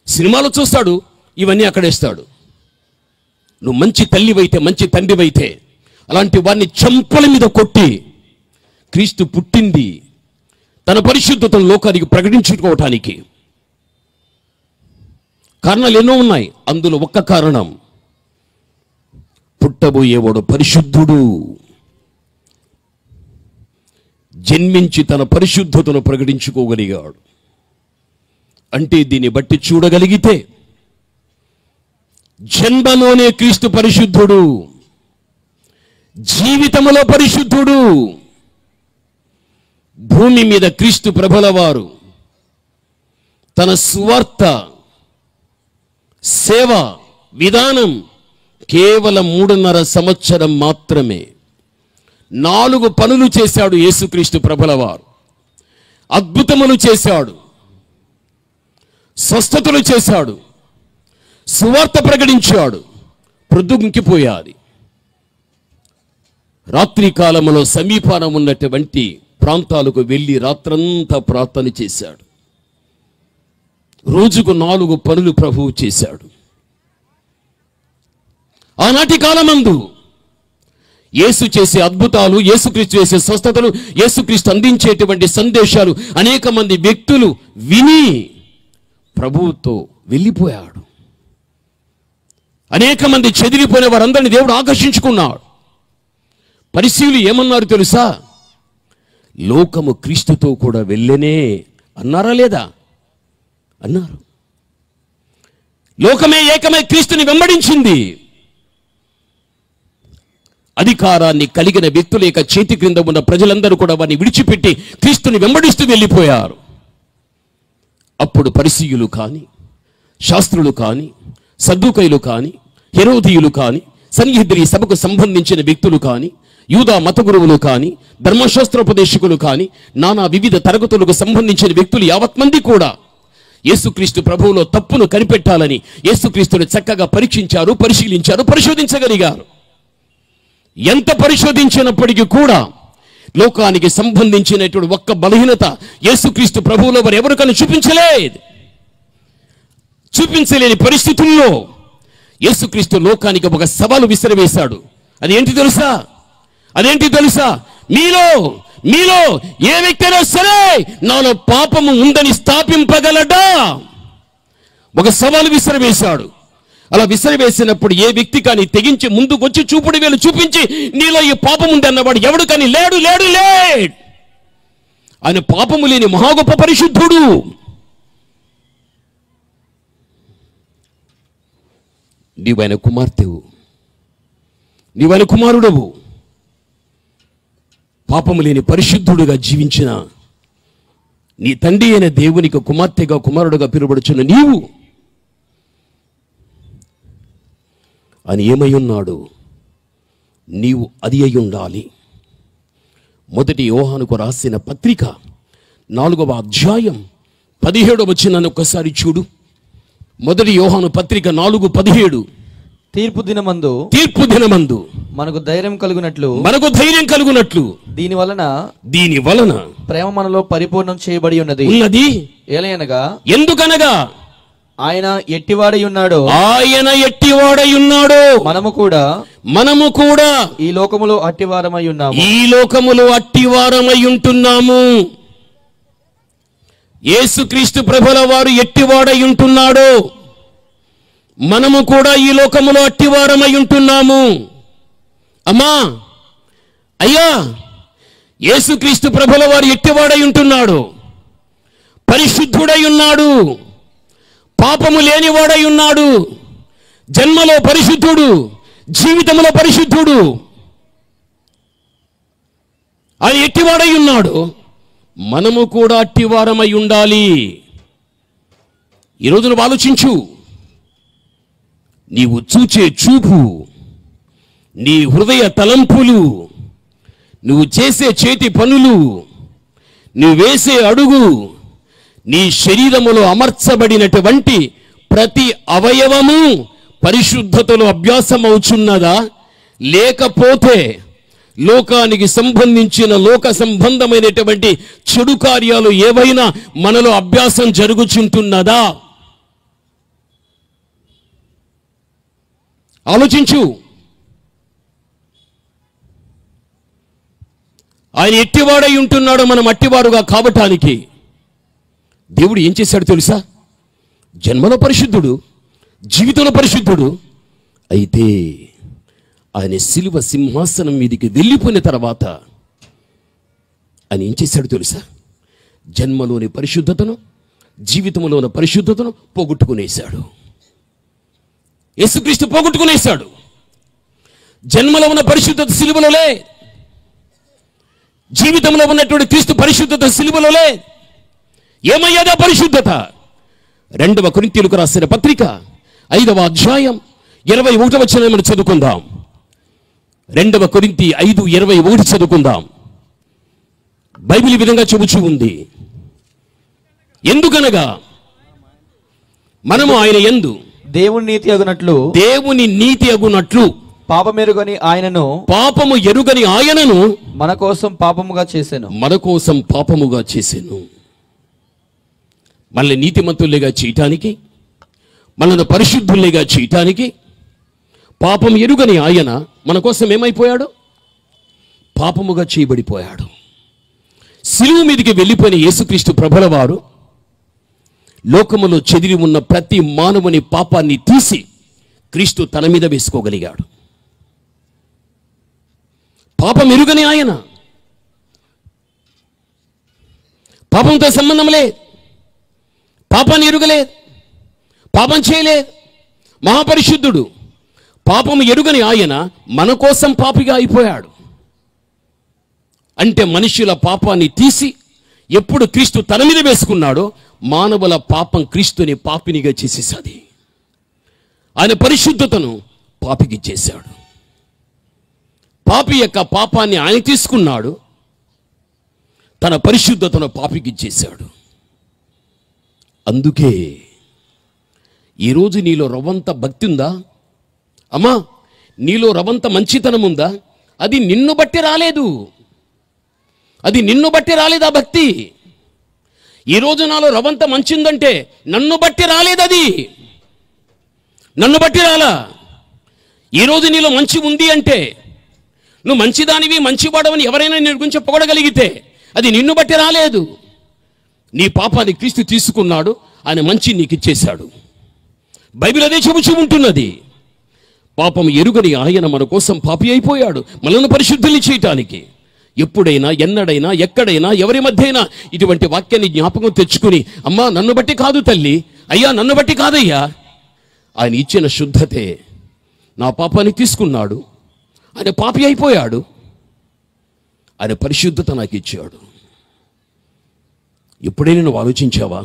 సినిమాలో చూస్తాడు, ఇవన్నీ అక్కడేస్తాడు. నువ్వు మంచి తల్లివైతే, మంచి తండ్రివైతే అలాంటి వారిని చెంపల మీద కొట్టి, క్రీస్తు పుట్టింది తన పరిశుద్ధతను లోకానికి ప్రకటించుకోవటానికి. కారణాలు ఎన్నో ఉన్నాయి. అందులో ఒక్క కారణం, పుట్టబోయేవాడు పరిశుద్ధుడు. జన్మించి తన పరిశుద్ధతను ప్రకటించుకోగలిగాడు. అంటే దీన్ని బట్టి చూడగలిగితే జన్మలోనే క్రీస్తు పరిశుద్ధుడు, జీవితంలో పరిశుద్ధుడు. భూమి మీద క్రీస్తు ప్రభుల వారు తన సువార్త సేవ విధానం కేవలం 3.5 సంవత్సరం మాత్రమే. 4 పనులు చేశాడు యేసుక్రీస్తు ప్రభుల వారు. అద్భుతములు చేశాడు, స్వస్థతలు చేశాడు, సువార్త ప్రకటించాడు. ప్రొద్దుగుంకిపోయాది. రాత్రి కాలంలో సమీపాన ఉన్నటువంటి ప్రాంతాలకు వెళ్ళి రాత్రంతా ప్రార్థన చేశాడు. రోజుకు 4 పనులు ప్రభువు చేశాడు. ఆనాటి కాలమందు యేసు చేసే అద్భుతాలు, యేసుక్రీస్తు చేసే స్వస్థతలు, యేసుక్రీస్తు అందించేటువంటి సందేశాలు అనేక మంది వ్యక్తులు విని ప్రభువుతో వెళ్ళిపోయాడు. అనేక మంది చెదిరిపోయిన వారందరినీ దేవుడు ఆకర్షించుకున్నాడు. పరిశీలు ఏమన్నారు తెలుసా? లోకము క్రీస్తుతో కూడా వెళ్ళనే అన్నారా లేదా? అన్నారు. లోకమే ఏకమై క్రీస్తుని వెంబడించింది. అధికారాన్ని కలిగిన వ్యక్తుల యొక్క చేతి క్రింద ఉన్న ప్రజలందరూ కూడా వారిని విడిచిపెట్టి క్రీస్తుని వెంబడిస్తూ వెళ్ళిపోయారు. అప్పుడు పరిసయ్యులు కానీ, శాస్త్రులు కానీ, సద్దూకయ్యులు కానీ, హెరోదీయులు కానీ, సన్నిహిద్రి సభకు సంబంధించిన వ్యక్తులు కానీ, యూదా మత గురువులు కానీ, ధర్మశాస్త్రోపదేశకులు కానీ, నానా వివిధ తరగతులకు సంబంధించిన వ్యక్తులు యావత్ మంది కూడా యేసుక్రీస్తు ప్రభువులో తప్పును కనిపెట్టాలని యేసుక్రీస్తుని చక్కగా పరీక్షించారు, పరిశీలించారు, పరిశోధించగలిగారు. ఎంత పరిశోధించినప్పటికీ కూడా లోకానికి సంబంధించినటువంటి ఒక్క బలహీనత యేసుక్రీస్తు ప్రభువులో వారు ఎవరికైనా చూపించలేని పరిస్థితుల్లో యేసుక్రీస్తు లోకానికి ఒక సవాలు విసిరివేశాడు. అదేంటి తెలుసా? మీలో ఏ వ్యక్తి అయినా సరే నాలో పాపము ఉందని స్థాపింపగలడా? ఒక సవాలు విసిరివేశాడు. అలా విసిరివేసినప్పుడు ఏ వ్యక్తి కానీ తెగించి ముందుకు వచ్చి చూపుడు వేలు చూపించి నీలో ఈ పాపం ఉంది అన్నవాడు ఎవడు కానీ లేడు. ఆయన పాపము లేని మహా గొప్ప పరిశుద్ధుడు. నీవైన కుమార్తెవు, నీవైన కుమారుడవు. పాపము లేని పరిశుద్ధుడుగా జీవించిన నీ తండ్రి అయిన దేవునికి కుమార్తెగా, కుమారుడుగా పిలువబడుచున్న నీవు అని ఏమై ఉన్నాడు? నీవు అది అయి ఉండాలి. 1 యోహానుకు రాసిన పత్రిక 4వ అధ్యాయం 17వ వచనాన్ని ఒక్కసారి చూడు. 1 యోహాను పత్రిక 4:17. తీర్పు దినమందు మనకు ధైర్యం కలుగునట్లు దీని వలన ప్రేమ మనలో పరిపూర్ణం చేయబడి ఉన్నది. ఎందుకనగా ఆయన ఎట్టివాడై ఉన్నాడో మనము కూడా ఈ లోకములో అట్టివారమై ఉంటున్నాము. యేసుక్రీస్తు ప్రభుల వారు ఎట్టివాడై ఉంటున్నాడో మనము కూడా ఈ లోకములో అట్టివారమై ఉంటున్నాము. అమ్మా, అయ్యా యేసుక్రీస్తు ప్రభుల వారు ఎట్టివాడై ఉంటున్నాడు? పరిశుద్ధుడై ఉన్నాడు, పాపము లేనివాడై ఉన్నాడు, జన్మలో పరిశుద్ధుడు, జీవితంలో పరిశుద్ధుడు. ఆయన ఎట్టివాడై ఉన్నాడు, మనము కూడా అట్టివారమై ఉండాలి. ఈరోజు నువ్వు ఆలోచించు. నీవు చూచే చూపు, నీ హృదయ తలంపులు, నువ్వు చేసే చేతి పనులు, నువ్వు వేసే అడుగు, నీ శరీరములో అమర్చబడినటువంటి ప్రతి అవయవము పరిశుద్ధతలో అభ్యాసమవుచున్నదా? లేకపోతే లోకానికి సంబంధించిన లోక సంబంధమైనటువంటి చెడు కార్యాలు ఏవైనా మనలో అభ్యాసం జరుగుచుంటున్నదా? ఆలోచించు. ఆయన ఎట్టివాడై ఉంటున్నాడో మనం అట్టివారుగా కావటానికి దేవుడు ఏం చేశాడు తెలుసా? జన్మలో పరిశుద్ధుడు, జీవితంలో పరిశుద్ధుడు. అయితే ఆయన శిలువ సింహాసనం మీదికి వెళ్ళిపోయిన తర్వాత ఆయన ఏం చేశాడు తెలుసా? జన్మలోని పరిశుద్ధతను, జీవితంలోని పరిశుద్ధతను పోగొట్టుకునేశాడు. యేసుక్రీస్తు పోగొట్టుకునేశాడు. జన్మలో ఉన్న పరిశుద్ధత శిలువలోలే, జీవితంలో ఉన్నటువంటి క్రీస్తు పరిశుద్ధత శిలువలోలే. ఏమయ్యాదా పరిశుద్ధత? 2వ కొరింథీయులకు రాసిన పత్రిక 5వ అధ్యాయం 21వ వచనం మనం చదువుకుందాం. 2వ కొరింథీ 5:21 చదువుకుందాం. బైబిల్ ఈ విధంగా చెబుతూ ఉంది, ఎందుకనగా మనము ఆయన యందు దేవుని నీతి అగునట్లు పాపము ఎరుగని ఆయనను మన కోసం పాపముగా చేసెను. మనల్ని నీతిమంతులుగా చేయటానికి, మనల్ని పరిశుద్ధులుగా చేయటానికి పాపం ఎరుగని ఆయన మన కోసం ఏమైపోయాడు? పాపముగా చేయబడిపోయాడు. శిలువ మీదికి వెళ్ళిపోయిన యేసుక్రీస్తు ప్రభుల వారు లోకములో చెదిరి ఉన్న ప్రతి మానవుని పాపాన్ని తీసి క్రీస్తు తన మీద వేసుకోగలిగాడు. పాపం ఎరుగని ఆయన, పాపంతో సంబంధం లేదు, పాపాన్ని ఎరుగలేదు, పాపం చేయలేదు, మహాపరిశుద్ధుడు. పాపం ఎరుగని ఆయన మన కోసం పాపిగా అయిపోయాడు. అంటే మనుషుల పాపాన్ని తీసి ఎప్పుడు క్రీస్తు తన మీద వేసుకున్నాడో మానవుల పాపం క్రీస్తుని పాపినిగా చేసేసాది. ఆయన పరిశుద్ధతను పాపికి చేశాడు. పాపి యొక్క పాపాన్ని ఆయన తీసుకున్నాడు, తన పరిశుద్ధతను పాపికి చేశాడు. అందుకే ఈరోజు నీలో రవంత భక్తి ఉందా? అమ్మా, నీలో రవంత మంచితనం ఉందా? అది నిన్ను బట్టి రాలేదు, అది నిన్ను బట్టి రాలేదు ఆ భక్తి. ఈరోజు నాలో రవంత మంచిందంటే నన్ను బట్టి రాలేదు, అది నన్ను బట్టి రాలా. ఈరోజు నీలో మంచి ఉంది అంటే, నువ్వు మంచిదానివి, మంచివాడవని ఎవరైనా నీ గురించి పొగడగలిగితే అది నిన్ను బట్టి రాలేదు. నీ పాపాన్ని క్రీస్తు తీసుకున్నాడు, ఆయన మంచి నీకు ఇచ్చేశాడు. బైబిల్ అదే చెబుతూ ఉంటున్నది. పాపం ఎరుగని ఆయన మన కోసం పాపి అయిపోయాడు, మనల్ని పరిశుద్ధుల్ని చేయటానికి. ఎప్పుడైనా, ఎన్నడైనా, ఎక్కడైనా, ఎవరి మధ్యైనా ఇటువంటి వాక్యాన్ని జ్ఞాపకం తెచ్చుకుని, అమ్మా నన్ను బట్టి కాదు తల్లి, అయ్యా నన్ను బట్టి కాదయ్యా, ఆయన ఇచ్చిన శుద్ధతే నా పాపాన్ని తీసుకున్నాడు, ఆయన పాపి అయిపోయాడు, ఆయన పరిశుద్ధత నాకు ఇచ్చాడు. ఎప్పుడైనా నువ్వు ఆలోచించావా?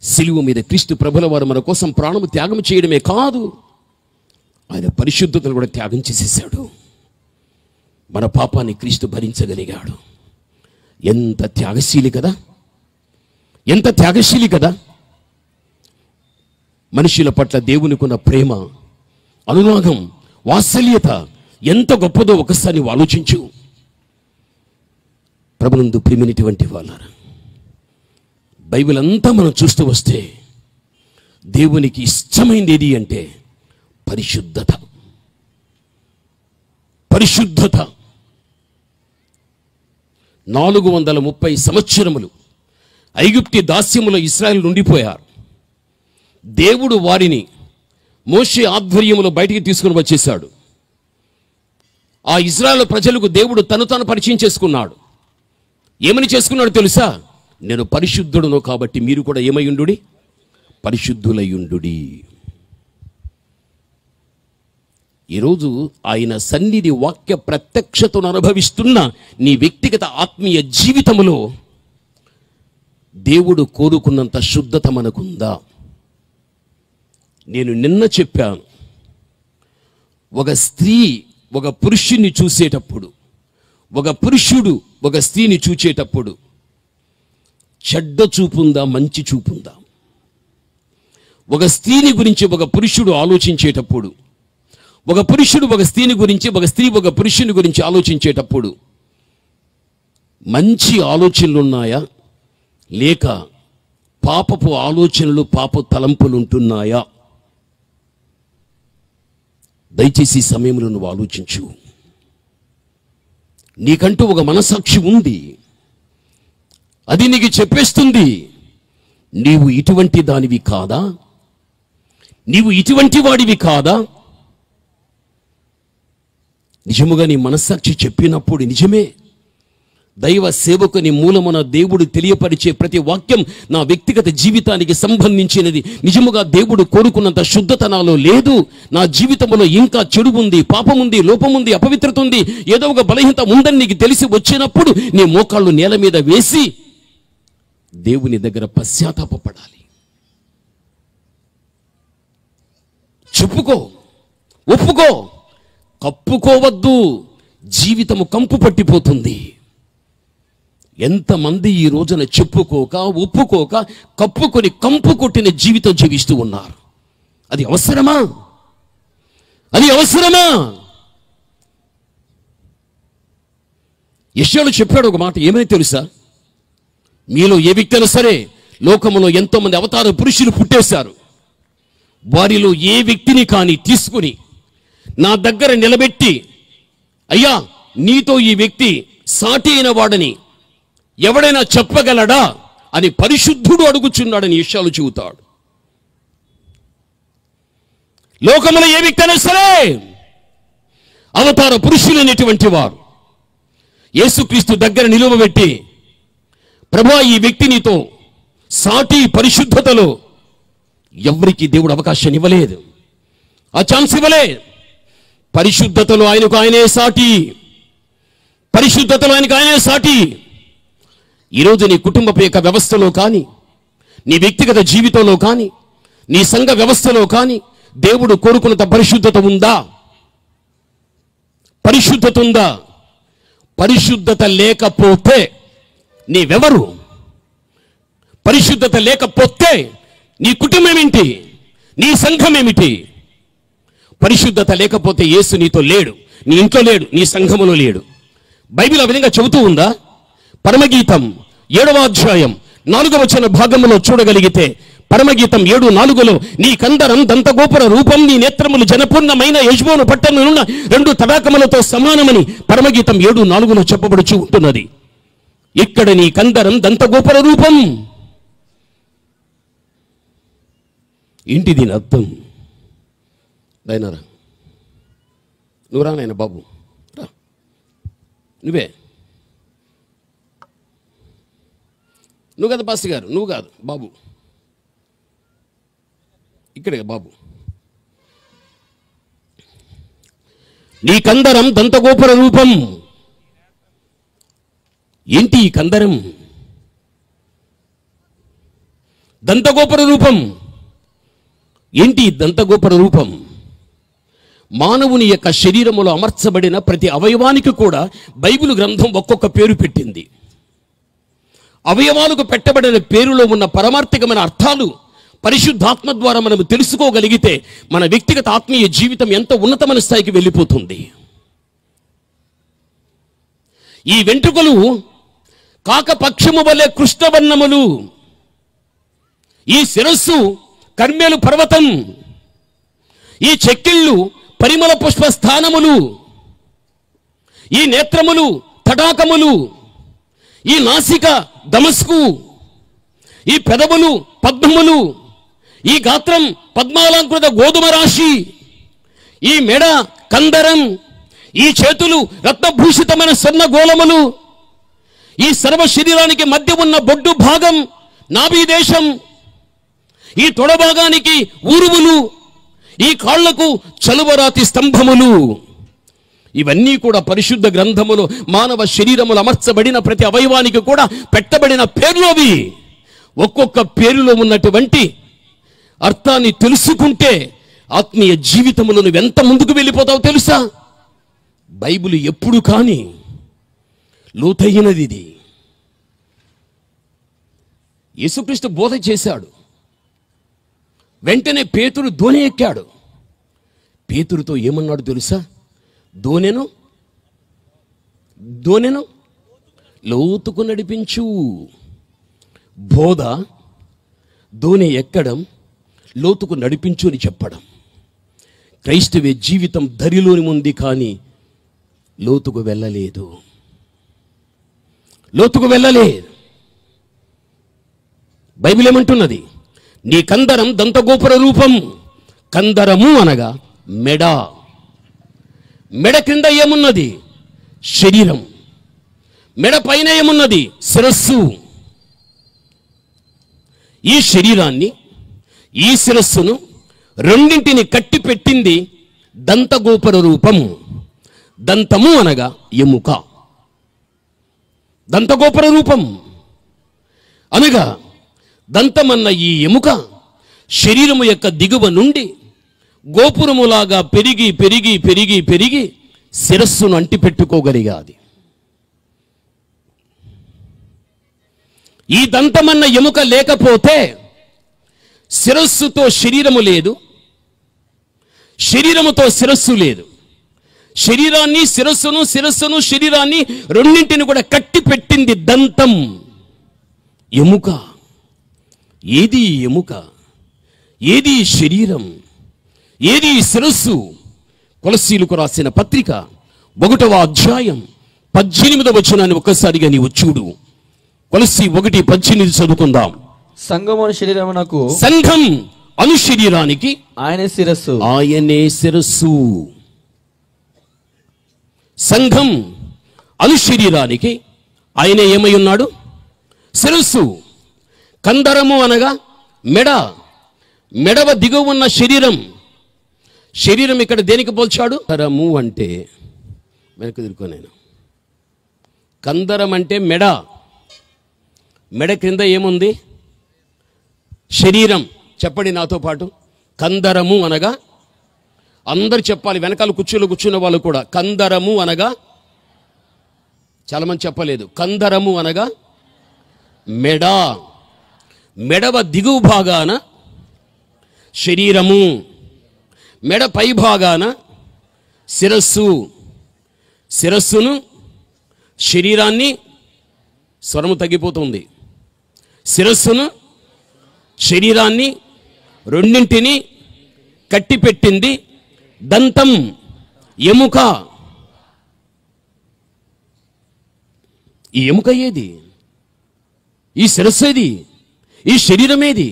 సిలువ మీద క్రీస్తు ప్రభుల వారు మన కోసం ప్రాణము త్యాగం చేయడమే కాదు, ఆయన పరిశుద్ధతను కూడా త్యాగం చేసేసాడు. మన పాపాన్ని క్రీస్తు భరించగలిగాడు. ఎంత త్యాగశీలి కదా, ఎంత త్యాగశీలి కదా. మనుషుల పట్ల దేవునికున్న ప్రేమ, అనురాగం, వాత్సల్యత ఎంత గొప్పదో ఒకసారి నువ్వు ఆలోచించు. ప్రభునందు ప్రియమైనటువంటి వాళ్ళారా, బైబిల్ అంతా మనం చూస్తూ వస్తే దేవునికి ఇష్టమైంది ఏది అంటే పరిశుద్ధత. పరిశుద్ధత. 430 సంవత్సరములు ఐగుప్తి దాస్యములో ఇశ్రాయేలు ఉండిపోయారు. దేవుడు వారిని మోషే ఆధ్వర్యములో బయటికి తీసుకుని వచ్చేశాడు. ఆ ఇజ్రాయెల్ ప్రజలకు దేవుడు తను పరిచయం చేసుకున్నాడు. ఏమని చేసుకున్నాడు తెలుసా? నేను పరిశుద్ధుడును కాబట్టి మీరు కూడా ఏమయ్యుండుడి? పరిశుద్ధులయ్యుండుడి. ఈరోజు ఆయన సన్నిధి వాక్య ప్రత్యక్షతను అనుభవిస్తున్న నీ వ్యక్తిగత ఆత్మీయ జీవితంలో దేవుడు కోరుకున్నంత శుద్ధత మనకుందా? నేను నిన్న చెప్పాను, ఒక స్త్రీ ఒక పురుషుణ్ణి చూసేటప్పుడు, ఒక పురుషుడు ఒక స్త్రీని చూచేటప్పుడు చెడ్డ చూపుందా, మంచి చూపుందా? ఒక స్త్రీని గురించి ఒక పురుషుడు ఆలోచించేటప్పుడు, ఒక పురుషుడు ఒక స్త్రీని గురించి, ఒక స్త్రీ ఒక పురుషుని గురించి ఆలోచించేటప్పుడు మంచి ఆలోచనలు ఉన్నాయా, లేక పాపపు ఆలోచనలు, పాప తలంపులు ఉంటున్నాయా? దయచేసి ఈ సమయంలో నువ్వు ఆలోచించు. నీకంటూ ఒక మనసాక్షి ఉంది, అది నీకు చెప్పేస్తుంది నీవు ఇటువంటి దానివి కాదా, నీవు ఇటువంటి వాడివి కాదా? నిజముగా నీ మనస్సాక్షి చెప్పినప్పుడు నిజమే. దైవ సేవకుని మూలమున దేవుడు తెలియపరిచే ప్రతి వాక్యం నా వ్యక్తిగత జీవితానికి సంబంధించినది. నిజముగా దేవుడు కోరుకున్నంత శుద్ధత నాలో లేదు. నా జీవితంలో ఇంకా చెడు ఉంది, పాపం ఉంది, లోపం ఉంది, అపవిత్రత ఉంది, ఏదో ఒక బలహీనత ఉందని నీకు తెలిసి వచ్చినప్పుడు నీ మోకాళ్ళు నేల మీద వేసి దేవుని దగ్గర పశ్చాత్తాపపడాలి. చెప్పుకో, ఒప్పుకో, కప్పుకోవద్దు. జీవితము కంపు పట్టిపోతుంది. ఎంతమంది ఈ రోజున చెప్పుకోక, ఒప్పుకోక, కప్పుకొని కంపు కొట్టిన జీవితం జీవిస్తూ ఉన్నారు. అది అవసరమా? అది అవసరమా? యెషయాలు చెప్పాడు ఒక మాట, ఏమని తెలుసా? మీలో ఏ వ్యక్తి అయినా సరే, లోకములో ఎంతో మంది అవతార పురుషులు పుట్టేశారు. వారిలో ఏ వ్యక్తిని కానీ తీసుకుని నా దగ్గర నిలబెట్టి, అయ్యా నీతో ఈ వ్యక్తి సాటి అయిన వాడని ఎవడైనా చెప్పగలడా అని పరిశుద్ధుడు అడుగుచున్నాడని యెషయాలు చెబుతాడు. లోకములో ఏ వ్యక్తి అయినా సరే, అవతార పురుషులైనటువంటి వారు యేసుక్రీస్తు దగ్గర నిలువబెట్టి, ప్రభువా ఈ వ్యక్తి నీతో సాటి పరిశుద్ధతలో, ఎవరికి దేవుడు అవకాశం ఇవ్వలేదు, ఆ ఛాన్స్ ఇవ్వలేదు. పరిశుద్ధతలో ఆయనకు ఆయనే సాటి, పరిశుద్ధతలో ఆయనకు ఆయనే సాటి. ఈరోజు నీ కుటుంబపు యొక్క వ్యవస్థలో కానీ, నీ వ్యక్తిగత జీవితంలో కానీ, నీ సంఘ వ్యవస్థలో కానీ దేవుడు కోరుకున్నంత పరిశుద్ధత ఉందా? పరిశుద్ధత ఉందా? పరిశుద్ధత లేకపోతే నీవెవరు? పరిశుద్ధత లేకపోతే నీ కుటుంబం ఏమిటి? నీ సంఘం ఏమిటి? పరిశుద్ధత లేకపోతే యేసు నీతో లేడు, నీ ఇంట్లో లేడు, నీ సంఘములో లేడు. బైబిల్ ఆ విధంగా చెబుతూ ఉందా? పరమగీతం 7వ అధ్యాయం 4వ వచన భాగంలో చూడగలిగితే, పరమగీతం 7:4 నీ కందరం దంతగోపుర రూపం, నీ నేత్రములు జనపూర్ణమైన యెష్బోను పట్టణమునున్న 2 తడాకములతో సమానమని పరమగీతం 7:4 చెప్పబడుచు ఉంటున్నది. ఇక్కడ నీ కందరం దంతగోపుర రూపం. ఏంటి దీని అర్థం? నాయనరా నువ్వు రా, నాయన బాబు రా, నువ్వే, నువ్వు కదా పాస్టర్ గారు, నువ్వు కాదు బాబు, ఇక్కడే బాబు. నీ కందరం దంతగోపుర రూపం. ఏంటి ఈ కందరం? దంతగోపుర రూపం. ఏంటి దంతగోపుర రూపం? మానవుని యొక్క శరీరములో అమర్చబడిన ప్రతి అవయవానికి కూడా బైబిల్ గ్రంథం ఒక్కొక్క పేరు పెట్టింది. అవయవాలకు పెట్టబడిన పేరులో ఉన్న పరమార్థికమైన అర్థాలు పరిశుద్ధాత్మ ద్వారా మనం తెలుసుకోగలిగితే మన వ్యక్తిగత ఆత్మీయ జీవితం ఎంత ఉన్నతమైన స్థాయికి వెళ్ళిపోతుంది. ఈ వెంట్రుకలు కాకపక్షము వలె కృష్ణవర్ణములు, ఈ శిరస్సు కర్మేలు పర్వతం, ఈ చెక్కిళ్ళు పరిమళ పుష్ప స్థానములు, ఈ నేత్రములు తటాకములు, ఈ నాసిక దమస్కు, ఈ పెదవులు పద్మములు, ఈ గాత్రం పద్మాలంకృత గోధుమ రాశి, ఈ మెడ కందరం, ఈ చేతులు రత్నభూషితమైన స్వర్ణ గోళములు, ఈ సర్వ శరీరానికి మధ్య ఉన్న బొడ్డు భాగం నాభి దేశం, ఈ తొడ భాగానికి ఊరువులు, ఈ కాళ్లకు చలువరాతి స్తంభములు, ఇవన్నీ కూడా పరిశుద్ధ గ్రంథములో మానవ శరీరములు అమర్చబడిన ప్రతి అవయవానికి కూడా పెట్టబడిన పేర్లు అవి. ఒక్కొక్క పేరులో ఉన్నటువంటి అర్థాన్ని తెలుసుకుంటే ఆత్మీయ జీవితంలో నువ్వు ఎంత ముందుకు వెళ్ళిపోతావు తెలుసా? బైబిల్ ఎప్పుడు కానీ లోతైనది. ఇది యేసుక్రీస్తు బోధ చేశాడు. వెంటనే పేతురు దోణి ఎక్కాడు. పేతురుతో ఏమన్నాడు తెలుసా? దోణెను లోతుకు నడిపించు. బోధ దోణి ఎక్కడం, లోతుకు నడిపించు అని చెప్పడం. క్రైస్తవ జీవితం దరిలోని ఉంది, కానీ లోతుకు వెళ్ళలేదు. బైబిల్ ఏమంటున్నది? నీ కందరం దంతగోపుర రూపం. కందరము అనగా మెడ. మెడ క్రింద ఏమున్నది? శరీరం. మెడ పైన ఏమున్నది? శిరస్సు. ఈ శరీరాన్ని, ఈ శిరస్సును రెండింటిని కట్టి పెట్టింది దంతగోపుర రూపం. దంతము అనగా ఎముక. దంతగోపుర రూపం అనగా దంతమన్న ఈ ఎముక శరీరము యొక్క దిగువ నుండి గోపురములాగా పెరిగి పెరిగి పెరిగి పెరిగి శిరస్సును అంటిపెట్టుకోగలిగాది. ఈ దంతమన్న ఎముక లేకపోతే శిరస్సుతో శరీరము లేదు, శరీరముతో శిరస్సు లేదు. శరీరాన్ని, శిరస్సును, శిరస్సును శరీరాన్ని రెండింటిని కూడా కట్టి పెట్టింది దంతం, ఎముక. ఏది ఎముక? ఏది శరీరం? ఏది శిరస్సు? కొలస్సీలకు రాసిన పత్రిక 1వ అధ్యాయం 18వ వచనాన్ని ఒక్కసారిగా నీవు చూడు. కొలస్సీ 1:18 చదువుకుందాం. సంఘం అను శరీరానికి ఆయనే శిరస్సు. సంఘం అను శరీరానికి ఆయనే ఏమై ఉన్నాడు? శిరస్సు. కందరము అనగా మెడ. మెడవ దిగువ ఉన్న శరీరం. శరీరం ఇక్కడ దేనికి పోల్చాడు? కందరము అంటే వెనక్కి తిరుక్కో. నేను కందరం అంటే మెడ. మెడ క్రింద ఏముంది? శరీరం. చెప్పండి నాతో పాటు. కందరము అనగా, అందరు చెప్పాలి, వెనకాల కుర్చీలో కూర్చున్న వాళ్ళు కూడా. కందరము అనగా, చాలా మంది చెప్పలేదు. కందరము అనగా మెడ. మెడవ దిగువ భాగాన శరీరము, మెడ పై భాగాన శిరస్సు. శిరస్సును, శరీరాన్ని, స్వరము తగ్గిపోతుంది, శిరస్సును శరీరాన్ని రెండింటిని కట్టిపెట్టింది దంతం, ఎముక. ఈ ఎముక ఏది? ఈ శిరస్సు ఏది? ఈ శరీరం ఏది?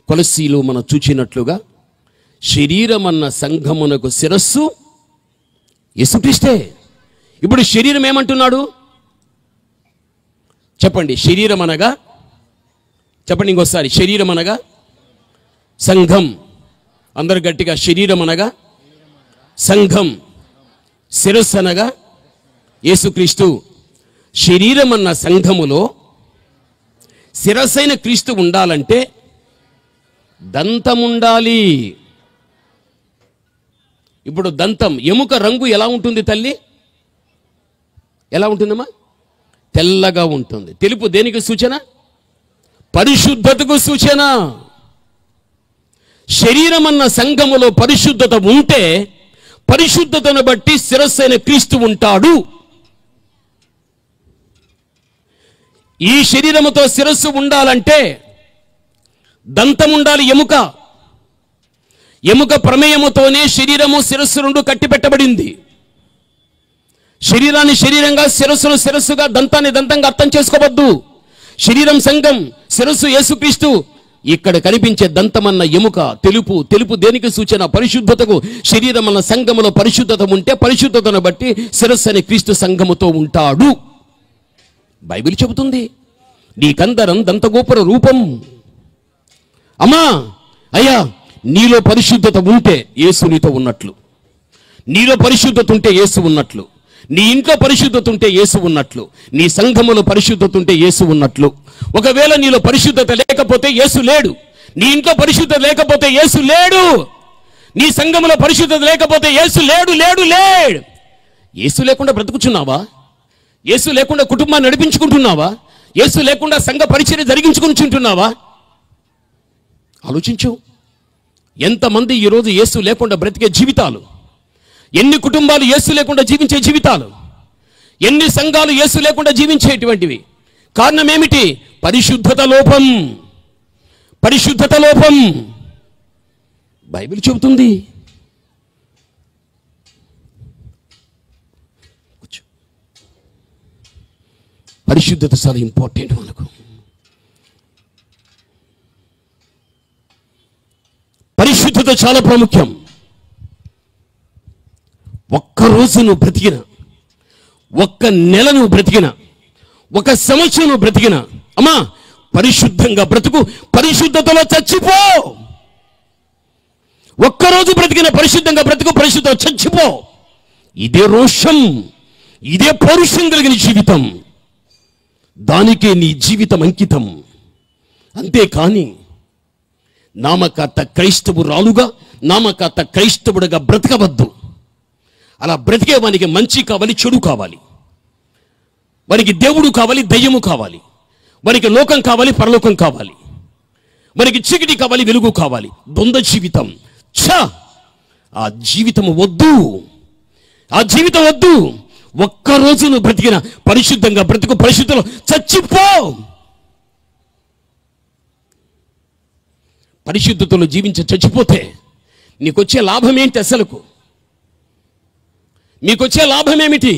కొలస్సీలో మనం చూచినట్లుగా శరీరమన్న సంఘమునకు శిరస్సు యేసుక్రీస్తే. ఇప్పుడు శరీరం ఏమంటున్నాడు? చెప్పండి. శరీరం అనగా, చెప్పండి ఇంకోసారి. శరీరం అనగా సంఘం. అందరు గట్టిగా. శరీరం అనగా సంఘం, శిరస్సు అనగా యేసుక్రీస్తు. శరీరం అన్న సంఘములో శిరస్సైన క్రీస్తు ఉండాలంటే దంతం ఉండాలి. ఇప్పుడు దంతం, ఎముక రంగు ఎలా ఉంటుంది తల్లి? ఎలా ఉంటుందమ్మా? తెల్లగా ఉంటుంది. తెలుపు దేనికి సూచన? పరిశుద్ధతకు సూచన. శరీరం అన్న సంఘములో పరిశుద్ధత ఉంటే పరిశుద్ధతను బట్టి శిరస్సైన క్రీస్తు ఉంటాడు. ఈ శరీరముతో శిరస్సు ఉండాలంటే దంతం ఉండాలి, ఎముక. ఎముక ప్రమేయముతోనే శరీరము, శిరస్సు రెండు కట్టిపెట్టబడింది. శరీరాన్ని శరీరంగా, శిరస్సును శిరస్సుగా, దంతాన్ని దంతంగా అర్థం చేసుకోవద్దు. శరీరం సంఘం, శిరస్సు యేసుక్రీస్తు. ఇక్కడ కనిపించే దంతమన్న ఎముక తెలుపు, తెలుపు దేనికి సూచన? పరిశుద్ధతకు. శరీరం అన్న సంఘములో పరిశుద్ధత ఉంటే పరిశుద్ధతను బట్టి శిరస్సు అనే క్రీస్తు సంఘముతో ఉంటాడు. బైబిల్ చెబుతుంది. నీ కందరం దంతగోపుర రూపం. అమ్మా, అయ్యా, నీలో పరిశుద్ధత ఉంటే యేసు నీతో ఉన్నట్లు. నీలో పరిశుద్ధత ఉంటే యేసు ఉన్నట్లు. నీ ఇంట్లో పరిశుద్ధత ఉంటే యేసు ఉన్నట్లు. నీ సంఘములో పరిశుద్ధత ఉంటే యేసు ఉన్నట్లు. ఒకవేళ నీలో పరిశుద్ధత లేకపోతే యేసు లేడు. నీ ఇంట్లో పరిశుద్ధత లేకపోతే యేసు లేడు. నీ సంఘములో పరిశుద్ధత లేకపోతే యేసు లేడు. యేసు లేకుండా బ్రతుకుచున్నావా? యేసు లేకుండా కుటుంబాన్ని నడిపించుకుంటున్నావా? యేసు లేకుండా సంఘ పరిచర్య జరిగించుకుంటున్నావా? ఆలోచించు. ఎంతమంది ఈరోజు యేసు లేకుండా బ్రతికే జీవితాలు, ఎన్ని కుటుంబాలు యేసు లేకుండా జీవించే జీవితాలు, ఎన్ని సంఘాలు యేసు లేకుండా జీవించేటువంటివి. కారణం ఏమిటి? పరిశుద్ధత లోపం. పరిశుద్ధత లోపం. బైబిల్ చెబుతుంది. పరిశుద్ధత చాలా ఇంపార్టెంట్ మనకు. పరిశుద్ధత చాలా ప్రాముఖ్యం. ఒక్కరోజు నువ్వు బ్రతికిన, ఒక్క నెల నువ్వు బ్రతికిన, ఒక సంవత్సరం నువ్వు బ్రతికిన, అమ్మా, పరిశుద్ధంగా బ్రతుకు, పరిశుద్ధతలో చచ్చిపో. ఒక్కరోజు బ్రతికిన పరిశుద్ధంగా బ్రతుకు, పరిశుద్ధంలో చచ్చిపో. ఇదే రోషం, ఇదే పౌరుషం కలిగిన జీవితం. దానికే నీ జీవితం అంకితం. అంతేకాని నామకార్త క్రైస్తవురాలుగా, నామకార్త క్రైస్తవుడుగా బ్రతకవద్దు. అలా బ్రతికే వానికి మంచి కావాలి, చెడు కావాలి. వానికి దేవుడు కావాలి, దయ్యము కావాలి. వానికి లోకం కావాలి, పరలోకం కావాలి. వానికి చీకటి కావాలి, వెలుగు కావాలి. ద్వంద్వ జీవితం. ఆ జీవితం వద్దు. ఆ జీవితం వద్దు. ఒక్కరోజు నువ్వు బ్రతికిన పరిశుద్ధంగా బ్రతుకు, పరిశుద్ధంలో చచ్చిపో. పరిశుద్ధతలో జీవించి చచ్చిపోతే నీకొచ్చే లాభం ఏంటి? అసలుకు మీకొచ్చే లాభం ఏమిటి?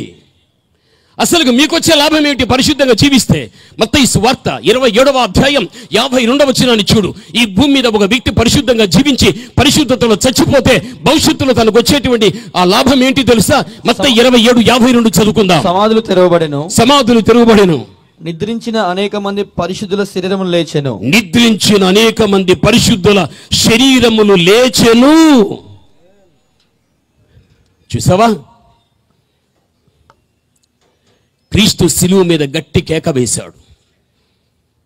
అసలు మీకొచ్చే లాభం ఏమిటి పరిశుద్ధంగా జీవిస్తే? మత్తయి సువార్త 27వ అధ్యాయం 52వ వచనాన్ని చూడు. ఈ భూమి మీద ఒక వ్యక్తి పరిశుద్ధంగా జీవించి పరిశుద్ధతలో చచ్చిపోతే భవిష్యత్తులో తనకు వచ్చేటువంటి ఆ లాభం ఏంటి తెలుసా? మత్తయి 27:52 చదువుకుందాం. సమాధులు తెరవబడెను, సమాధులు తెరవబడెను, నిద్రించిన అనేక మంది పరిశుద్ధుల శరీరములు లేచెను. నిద్రించిన అనేక మంది పరిశుద్ధుల శరీరములు లేచెను. చూసావా? క్రీస్తు శిలువ మీద గట్టి కేక వేశాడు,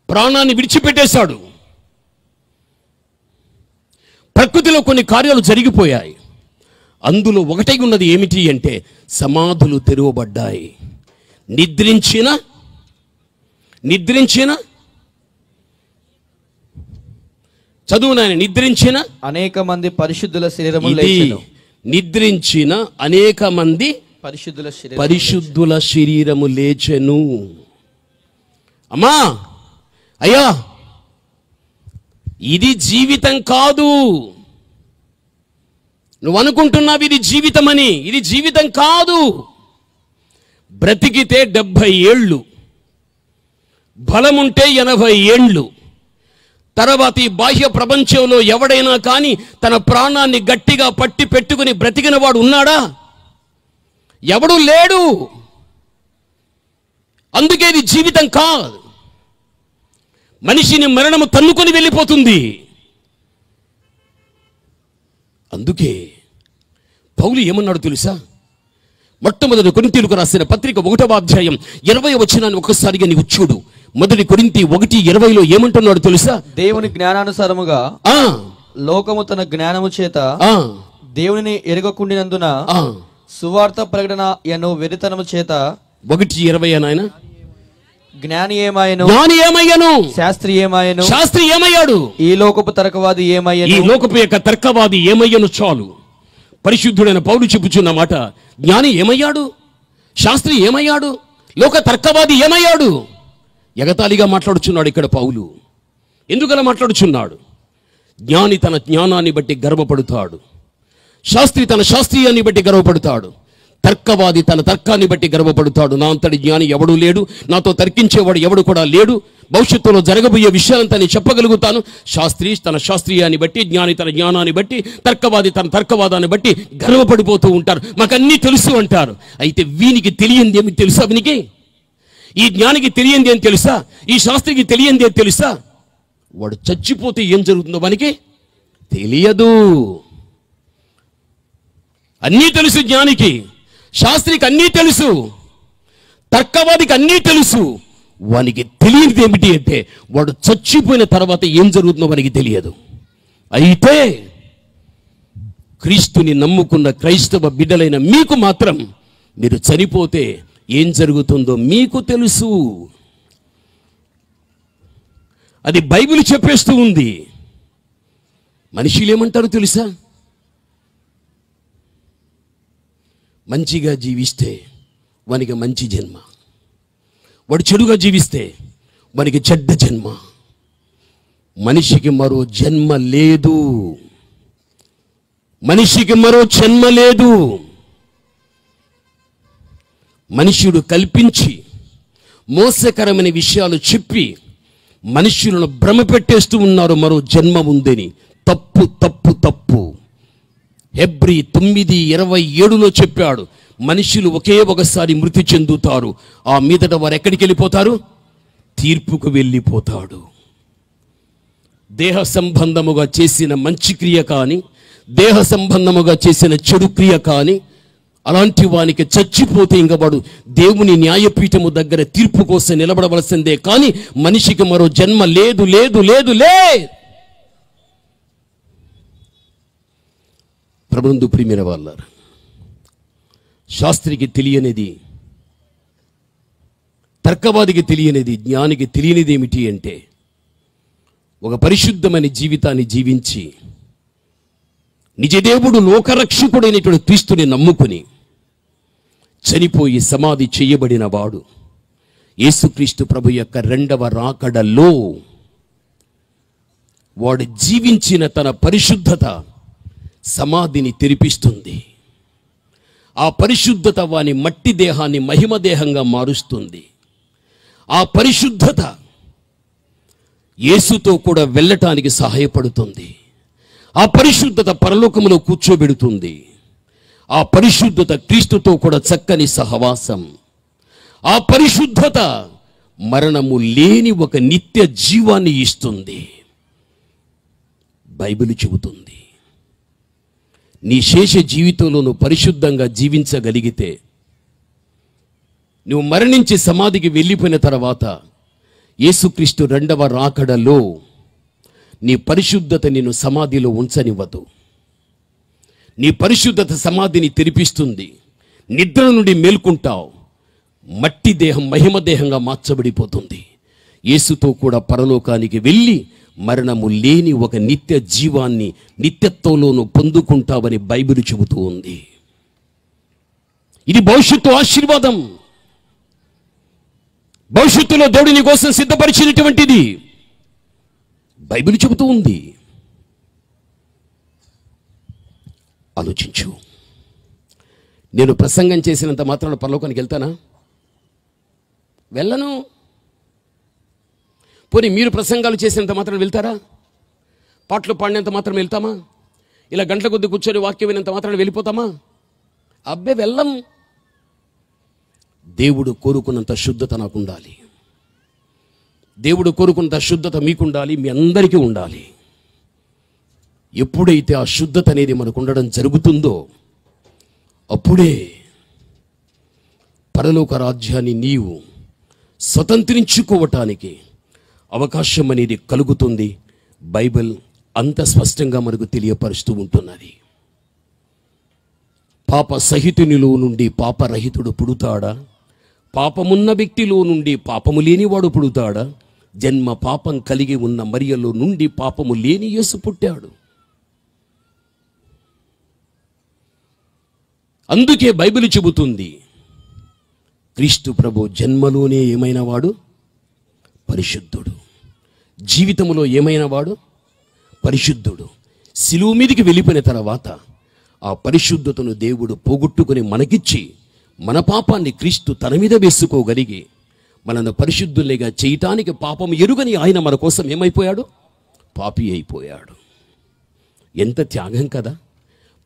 ప్రాణాన్ని విడిచిపెట్టేశాడు. ప్రకృతిలో కొన్ని కార్యాలు జరిగిపోయాయి. అందులో ఒకటై ఉన్నది ఏమిటి అంటే సమాధులు తెరవబడ్డాయి. నిద్రించిన చదువు నాయన. నిద్రించిన అనేక మంది పరిశుద్ధుల శరీరములు లేచెను. నిద్రించిన అనేక మంది పరిశుద్ధుల శరీరము లేచెను. అమ్మా, అయ్యా, ఇది జీవితం కాదు. నువ్వు అనుకుంటున్నావు ఇది జీవితం అని. ఇది జీవితం కాదు. బ్రతికితే 70 ఏళ్ళు, బలముంటే 80 ఏళ్ళు. తర్వాత ఈ బాహ్య ప్రపంచంలో ఎవడైనా కానీ తన ప్రాణాన్ని గట్టిగా పట్టి పెట్టుకుని బ్రతికిన వాడు ఉన్నాడా? ఎవడు లేడు. అందుకే ఇది జీవితం కాదు. మనిషిని మరణము తన్నుకొని వెళ్ళిపోతుంది. అందుకే పౌలు ఏమన్నాడు తెలుసా? మొట్టమొదటి కొరింథీయులకు రాసిన పత్రిక 1వ అధ్యాయం 20వ వచనాన్ని ఒక్కసారిగా నీవు చూడు. మొదటి కొరింథీ 1:20లో ఏమంటున్నాడు తెలుసా? దేవుని జ్ఞానానుసారముగా లోకము తన జ్ఞానము చేత దేవునిని ఎరగకుండినందున సువార్త ప్రకటన ఎను వెరితనము చేత 1:20 నాయన. జ్ఞాని ఏమాయను, శాస్త్రి ఏమయ్యాడు? ఈ లోకపు తర్కవాది ఏమయ్యను, ఈ లోకపు యొక్క తర్కవాది ఏమయ్యను. చాలు. పరిశుద్ధుడైన పౌలు చెప్పుచున్న మాట. జ్ఞాని ఏమయ్యాడు? శాస్త్రి ఏమయ్యాడు? లోక తర్కవాది ఏమయ్యాడు? ఎగతాళిగా మాట్లాడుచున్నాడు ఇక్కడ పౌలు. ఎందుకలా మాట్లాడుచున్నాడు? జ్ఞాని తన జ్ఞానాన్ని బట్టి గర్వపడుతాడు, శాస్త్రి తన శాస్త్రీయాన్ని బట్టి గర్వపడతాడు, తర్కవాది తన తర్కాన్ని బట్టి గర్వపడతాడు. నా అంతటి జ్ఞాని ఎవడు లేడు, నాతో తర్కించేవాడు ఎవడు కూడా లేడు. భవిష్యత్తులో జరగబోయే విషయాలంతా నేను చెప్పగలుగుతాను. శాస్త్రి తన శాస్త్రీయాన్ని బట్టి, జ్ఞాని తన జ్ఞానాన్ని బట్టి, తర్కవాది తన తర్కవాదాన్ని బట్టి గర్వపడిపోతూ ఉంటారు. మాకన్నీ తెలుసు అంటారు. అయితే వీనికి తెలియంది ఏమి తెలుసా? వీనికి, ఈ జ్ఞానికి తెలియంది ఏం తెలుసా? ఈ శాస్త్రికి తెలియంది ఏం తెలుసా? వాడు చచ్చిపోతే ఏం జరుగుతుందో వానికి తెలియదు. అన్నీ తెలుసు జ్ఞానికి, శాస్త్రికి అన్నీ తెలుసు, తర్కవాదికి అన్నీ తెలుసు. వానికి తెలియనిది ఏమిటి అంటే వాడు చచ్చిపోయిన తర్వాత ఏం జరుగుతుందో వానికి తెలియదు. అయితే క్రీస్తుని నమ్ముకున్న క్రైస్తవ బిడ్డలైన మీకు మాత్రం మీరు చనిపోతే ఏం జరుగుతుందో మీకు తెలుసు. అది బైబిల్ చెప్పేస్తూ ఉంది. మనుషులు ఏమంటారు తెలుసా? మంచిగా జీవిస్తే వానికి మంచి జన్మ, వాడు చెడుగా జీవిస్తే వానికి చెడ్డ జన్మ. మనిషికి మరో జన్మ లేదు, మనిషికి మరో జన్మ లేదు. మనుష్యుడు కల్పించి మోసకరమైన విషయాలు చెప్పి మనుష్యులను భ్రమ పెట్టేస్తూ ఉన్నారు మరో జన్మ ఉందని. తప్పు తప్పు తప్పు. హెబ్రీ 9:27 చెప్పాడు, మనుషులు ఒకే ఒకసారి మృతి చెందుతారు. ఆ మీదట వారు ఎక్కడికి వెళ్ళిపోతారు? తీర్పుకు వెళ్ళిపోతాడు. దేహ సంబంధముగా చేసిన మంచి క్రియ కానీ, దేహ సంబంధముగా చేసిన చెడు క్రియ కానీ, అలాంటి వానికి చచ్చిపోతే ఇంక వాడు దేవుని న్యాయపీఠము దగ్గర తీర్పు కోసం నిలబడవలసిందే. కానీ మనిషికి మరో జన్మ లేదు లేదు లేదు లే. ప్రభునందు ప్రియమైన వాళ్ళారా, శాస్త్రికి తెలియనిది, తర్కవాదికి తెలియనిది, జ్ఞానికి తెలియనిది ఏమిటి అంటే ఒక పరిశుద్ధమైన జీవితాన్ని జీవించి నిజదేవుడు లోకరక్షకుడైనటువంటి క్రీస్తుని నమ్ముకుని చనిపోయి సమాధి చేయబడిన వాడు యేసుక్రీస్తు ప్రభు యొక్క రెండవ రాకడలో వాడు జీవించిన తన పరిశుద్ధత సమాధిని తెరిపిస్తుంది. ఆ పరిశుద్ధత వాని మట్టి దేహాన్ని మహిమ దేహంగా మారుస్తుంది. ఆ పరిశుద్ధత యేసుతో కూడా వెళ్ళటానికి సహాయపడుతుంది. ఆ పరిశుద్ధత పరలోకములో కూర్చోబెడుతుంది. ఆ పరిశుద్ధత క్రీస్తుతో కూడా చక్కని సహవాసం. ఆ పరిశుద్ధత మరణము లేని ఒక నిత్య జీవాన్ని ఇస్తుంది. బైబిల్ చెబుతుంది, నీ శేష జీవితంలో నువ్వు పరిశుద్ధంగా జీవించగలిగితే, నువ్వు మరణించి సమాధికి వెళ్ళిపోయిన తర్వాత యేసుక్రీస్తు రెండవ రాకడలో నీ పరిశుద్ధత నిన్ను సమాధిలో ఉంచనివ్వదు. నీ పరిశుద్ధత సమాధిని తెరిపిస్తుంది. నిద్ర నుండి మేల్కుంటావు. మట్టి దేహం మహిమ దేహంగా మార్చబడిపోతుంది. యేసుతో కూడా పరలోకానికి వెళ్ళి మరణము లేని ఒక నిత్య జీవాన్ని నిత్యత్వంలోనూ పొందుకుంటావని బైబిల్ చెబుతూ ఉంది. ఇది భవిష్యత్తు ఆశీర్వాదం. భవిష్యత్తులో దేవుడు నీ కోసం సిద్ధపరిచినటువంటిది బైబిల్ చెబుతూ ఉంది. ఆలోచించు. నేను ప్రసంగం చేసినంత మాత్రాన పరలోకానికి వెళ్తానా? వెళ్ళను. పోనీ మీరు ప్రసంగాలు చేసినంత మాత్రం వెళ్తారా? పాటలు పాడినంత మాత్రం వెళ్తామా? ఇలా గంటల కొద్ది కూర్చొని వాక్యం వినంత మాత్రం వెళ్ళిపోతామా? అబ్బే వెళ్ళం. దేవుడు కోరుకున్నంత శుద్ధత నాకు ఉండాలి. దేవుడు కోరుకున్నంత శుద్ధత మీకుండాలి, మీ అందరికీ ఉండాలి. ఎప్పుడైతే ఆ శుద్ధత అనేది మనకు ఉండడం జరుగుతుందో అప్పుడే పరలోక రాజ్యాన్ని నీవు స్వతంత్రించుకోవటానికి అవకాశం అనేది కలుగుతుంది. బైబిల్ అంత స్పష్టంగా మనకు తెలియపరుస్తూ ఉంటున్నది. పాప సహితునిలో నుండి పాపరహితుడు పుడుతాడా? పాపమున్న వ్యక్తిలో నుండి పాపము లేనివాడు పుడుతాడా? జన్మ పాపం కలిగి ఉన్న మరియలో నుండి పాపము లేని యేసు పుట్టాడు. అందుకే బైబిల్ చెబుతుంది, క్రీస్తు ప్రభు జన్మలోనే ఏమైనా వాడు పరిశుద్ధుడు, జీవితంలో ఏమైనా వాడు పరిశుద్ధుడు. శిలువ మీదికి వెళ్ళిపోయిన తర్వాత ఆ పరిశుద్ధతను దేవుడు పోగొట్టుకుని మనకిచ్చి మన పాపాన్ని క్రీస్తు తన మీద వేసుకోగలిగి మనల్ని పరిశుద్ధులుగా చేయటానికి పాపం ఎరుగని ఆయన మన కోసం ఏమైపోయాడు? పాపి అయిపోయాడు. ఎంత త్యాగం కదా!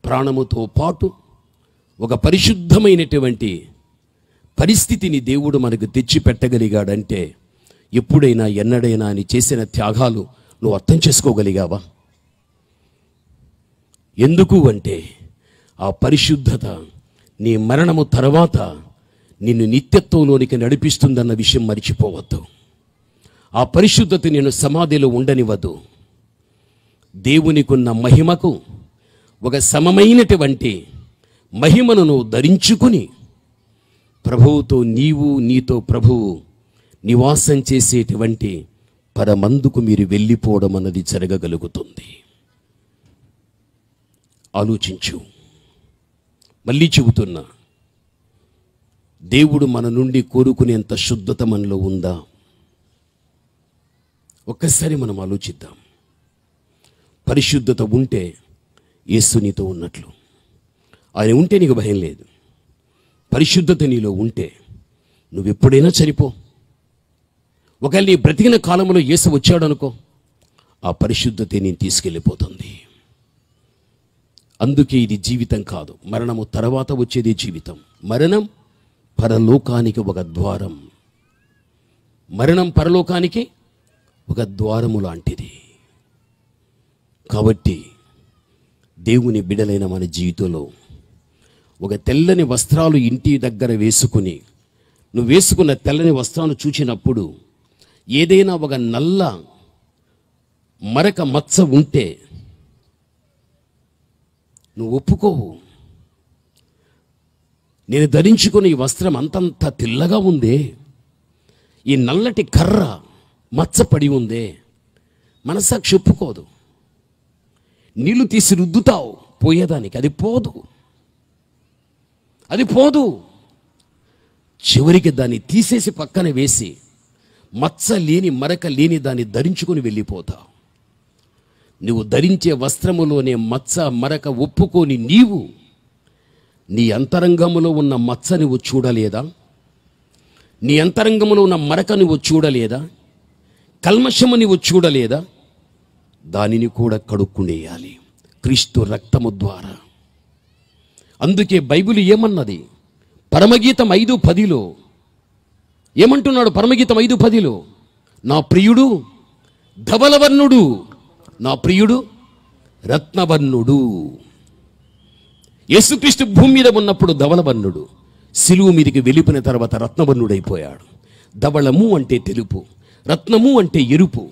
ప్రాణముతో పాటు ఒక పరిశుద్ధమైనటువంటి పరిస్థితిని దేవుడు మనకు తెచ్చి పెట్టగలిగాడంటే ఎప్పుడైనా ఎన్నడైనా అని చేసిన త్యాగాలు నువ్వు అర్థం చేసుకోగలిగావా? ఎందుకు అంటే ఆ పరిశుద్ధత నీ మరణము తర్వాత నిన్ను నిత్యత్వంలోనికి నడిపిస్తుందన్న విషయం మరిచిపోవద్దు. ఆ పరిశుద్ధత నిన్ను సమాధిలో ఉండనివ్వదు. దేవునికున్న మహిమకు ఒక సమమైనటువంటి మహిమను నువ్వు ధరించుకుని ప్రభువుతో నీతో ప్రభువు నివాసం చేసేటువంటి పరమందుకు మీరు వెళ్ళిపోవడం అన్నది జరగగలుగుతుంది. ఆలోచించు. మళ్ళీ చెబుతున్నా, దేవుడు మన నుండి కోరుకునేంత శుద్ధత మనలో ఉందా? ఒక్కసారి మనం ఆలోచిద్దాం. పరిశుద్ధత ఉంటే యేసు నీతో ఉన్నట్లు. ఆయన ఉంటే నీకు భయం లేదు. పరిశుద్ధత నీలో ఉంటే నువ్వెప్పుడైనా చనిపో. ఒకవేళ నీ బ్రతికిన కాలంలో యేసు వచ్చాడు అనుకో, ఆ పరిశుద్ధతే నేను తీసుకెళ్ళిపోతుంది. అందుకే ఇది జీవితం కాదు, మరణము తర్వాత వచ్చేది జీవితం. మరణం పరలోకానికి ఒక ద్వారం. మరణం పరలోకానికి ఒక ద్వారము లాంటిది. కాబట్టి దేవుని బిడలైన మన జీవితంలో ఒక తెల్లని వస్త్రాలు ఇంటి దగ్గర వేసుకుని నువ్వు వేసుకున్న తెల్లని వస్త్రాలు చూచినప్పుడు ఏదైనా ఒక నల్ల మరక మచ్చ ఉంటే నువ్వు ఒప్పుకోవు. నేను ధరించుకున్న ఈ వస్త్రం అంతంత తెల్లగా ఉందే, ఈ నల్లటి కర్ర మచ్చపడి ఉందే, మనసాక్షి ఒప్పుకోదు. నీళ్లు తీసి రుద్దుతావు పోయేదానికి, అది పోదు, అది పోదు. చివరికి దాన్ని తీసేసి పక్కన వేసి మచ్చ లేని మరక లేని దాన్ని ధరించుకొని వెళ్ళిపోతావు. నువ్వు ధరించే వస్త్రములోనే మచ్చ మరక ఒప్పుకొని నీవు నీ అంతరంగములో ఉన్న మచ్చ నువ్వు చూడలేదా? నీ అంతరంగములో ఉన్న మరక నువ్వు చూడలేదా? కల్మషము నువ్వు చూడలేదా? దానిని కూడా కడుక్కునేయాలి క్రీస్తు రక్తము ద్వారా. అందుకే బైబిల్ ఏమన్నది? పరమగీతం 5:10 ఏమంటున్నాడు? పరమగీతం 5:10 నా ప్రియుడు ధవలవర్ణుడు, నా ప్రియుడు రత్నవర్ణుడు. యేసుక్రీస్తు భూమి మీద ఉన్నప్పుడు ధవలవర్ణుడు, సిలువ మీదకి వెళ్ళిపోయిన తర్వాత రత్నవర్ణుడైపోయాడు. ధవళము అంటే తెలుపు, రత్నము అంటే ఎరుపు.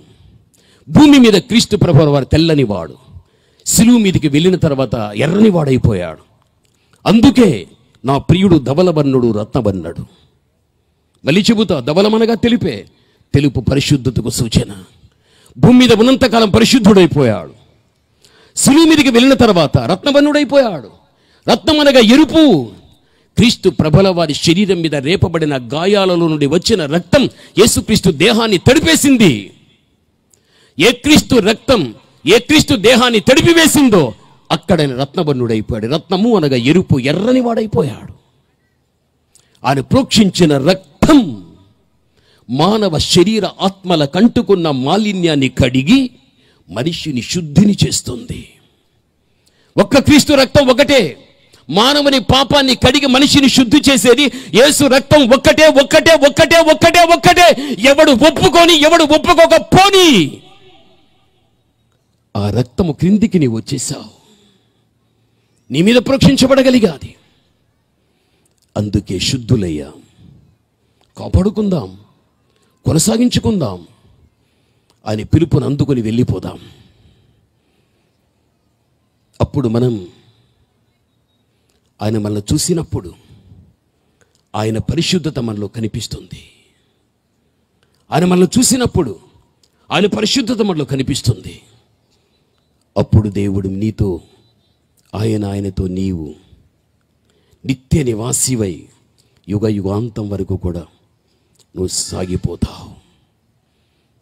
భూమి మీద క్రీస్తు ప్రభువు వారు తెల్లనివాడు, సిలువ మీదకి వెళ్ళిన తర్వాత ఎర్రనివాడైపోయాడు. అందుకే నా ప్రియుడు ధవలవర్ణుడు రత్నవర్ణుడు. మళ్ళీ చెబుతా, ధవలమనగా తెలిపే, తెలుపు పరిశుద్ధతకు సూచన. భూమి మీద ఉన్నంతకాలం పరిశుద్ధుడైపోయాడు, సిలువ మీదకి వెళ్ళిన తర్వాత రత్నవర్ణుడైపోయాడు. రత్నమనగా ఎరుపు. క్రీస్తు ప్రభుల వారి శరీరం మీద రేపబడిన గాయాలలో నుండి వచ్చిన రక్తం యేసుక్రీస్తు దేహాన్ని తడిపేసింది. ఏ క్రీస్తు రక్తం ఏ క్రీస్తు దేహాన్ని తడిపివేసిందో అక్కడ రత్నవర్ణుడైపోయాడు. రత్నము అనగా ఎరుపు, ఎర్రని వాడైపోయాడు. ఆయన ప్రోక్షించిన రక్తం మానవ శరీర ఆత్మల కంటుకున్న మాలిన్యాన్ని కడిగి మనిషిని శుద్ధిని చేస్తుంది. ఒక్క క్రీస్తు రక్తం ఒకటే మానవుని పాపాన్ని కడిగి మనిషిని శుద్ధి చేసేది. యేసు రక్తం ఒక్కటే ఒక్కటే ఒక్కటే ఒక్కటే ఒక్కటే. ఎవడు ఒప్పుకొని ఎవడు ఒప్పుకోకపోని ఆ రక్తము క్రిందికి నీవు వచ్చేసావు, నీ మీద ప్రోక్షించబడగలిగాది. అందుకే శుద్ధులయ్యా, కాపాడుకుందాం, కొనసాగించుకుందాం, ఆయన పిలుపును అందుకొని వెళ్ళిపోదాం. అప్పుడు ఆయన మనల్ని చూసినప్పుడు ఆయన పరిశుద్ధత మనలో కనిపిస్తుంది. ఆయన మనల్ని చూసినప్పుడు ఆయన పరిశుద్ధత మనలో కనిపిస్తుంది. అప్పుడు దేవుడు నీతో, ఆయనతో నీవు నిత్య నివాసివై యుగ యుగాంతం వరకు కూడా నువ్వు సాగిపోతావు.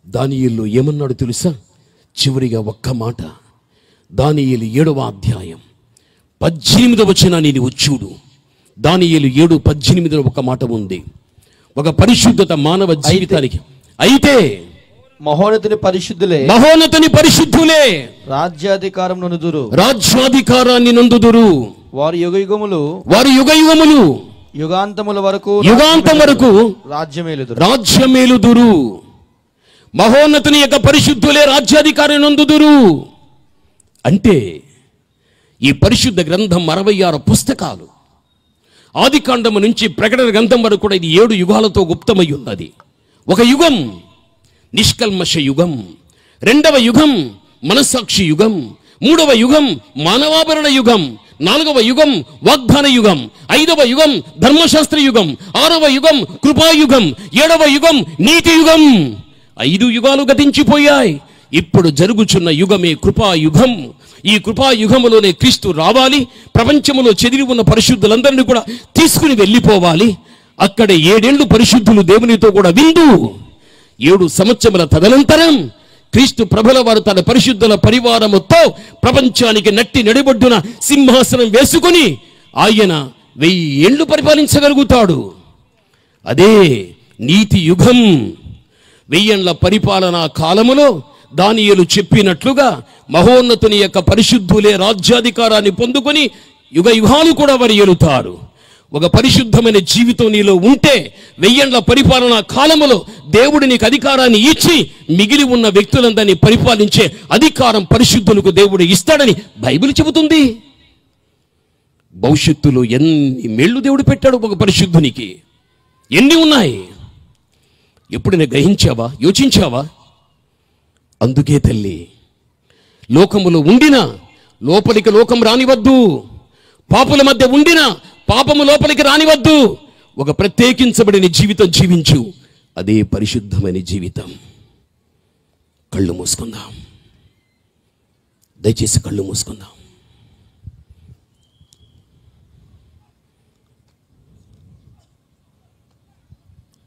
దానియేలు ఏమన్నాడు తెలుసా? చివరిగా ఒక్క మాట, దానియేలు 7వ అధ్యాయం 18వ వచనాన్ని నీవు చూడు. దానియేలు 7:18 ఒక మాట ఉంది. ఒక పరిశుద్ధత మానవ జీవితానికి. అయితే మహోన్నతుని పరిశుద్ధులే రాజ్యాధికారం రాజ్యాధికారాన్ని నొందుదురు. వారు యుగ యుగములు యుగాంతం వరకు రాజ్యమేలుదురు. మహోన్నతుని యొక్క పరిశుద్ధులే రాజ్యాధికారం నొందుదురు. అంటే ఈ పరిశుద్ధ గ్రంథం 66 పుస్తకాలు, ఆదికాండము నుంచి ప్రకటన గ్రంథం వరకు కూడా ఇది 7 యుగాలతో గుప్తమై ఉన్నది. ఒక యుగం నిష్కల్మష యుగం, 2వ యుగం మనస్సాక్షి యుగం, 3వ యుగం మానవాభరణ యుగం, 4వ యుగం వాగ్దాన యుగం, 5వ యుగం ధర్మశాస్త్ర యుగం, 6వ యుగం కృపాయుగం, 7వ యుగం నీతి యుగం. 5 యుగాలు గతించిపోయాయి. ఇప్పుడు జరుగుచున్న యుగమే కృపాయుగం. ఈ కృపాయుగములోనే క్రీస్తు రావాలి. ప్రపంచములో చెదిరి ఉన్న పరిశుద్ధులందరినీ కూడా తీసుకుని వెళ్ళిపోవాలి. అక్కడే 7 ఏళ్ళు పరిశుద్ధులు దేవునితో కూడా విందు. 7 సంవత్సరముల తదనంతరం క్రీస్తు ప్రభుల వారు తన పరిశుద్ధుల పరివారముతో ప్రపంచానికి నట్టి నడిబొడ్డున సింహాసనం వేసుకుని ఆయన 1000 ఏళ్ళు పరిపాలించగలుగుతాడు. అదే నీతి యుగం. 1000 ఏళ్ల పరిపాలనా కాలములో దానియేలు చెప్పినట్లుగా మహోన్నతుని యొక్క పరిశుద్ధులే రాజ్యాధికారాన్ని పొందుకొని యుగ యుగాలు కూడా వారు ఏలుతారు. ఒక పరిశుద్ధమైన జీవితం నీలో ఉంటే 1000 ఏళ్ల పరిపాలనా కాలములో దేవుడు నీకు అధికారాన్ని ఇచ్చి మిగిలి ఉన్న వ్యక్తులందరినీ పరిపాలించే అధికారం పరిశుద్ధులకు దేవుడు ఇస్తాడని బైబిల్ చెబుతుంది. భవిష్యత్తులో ఎన్ని మేళ్లు దేవుడు పెట్టాడు ఒక పరిశుద్ధునికి, ఎన్ని ఉన్నాయి ఎప్పుడైనా గ్రహించావా, యోచించావా? అందుకే తల్లి, లోకములో ఉండినా లోపలికి లోకం రానివద్దు, పాపుల మధ్య ఉండినా పాపము లోపలికి రానివద్దు. ఒక ప్రత్యేకించబడిన జీవితం జీవించు, అదే పరిశుద్ధమైన జీవితం. కళ్ళు మూసుకుందాం, దయచేసి కళ్ళు మూసుకుందాం.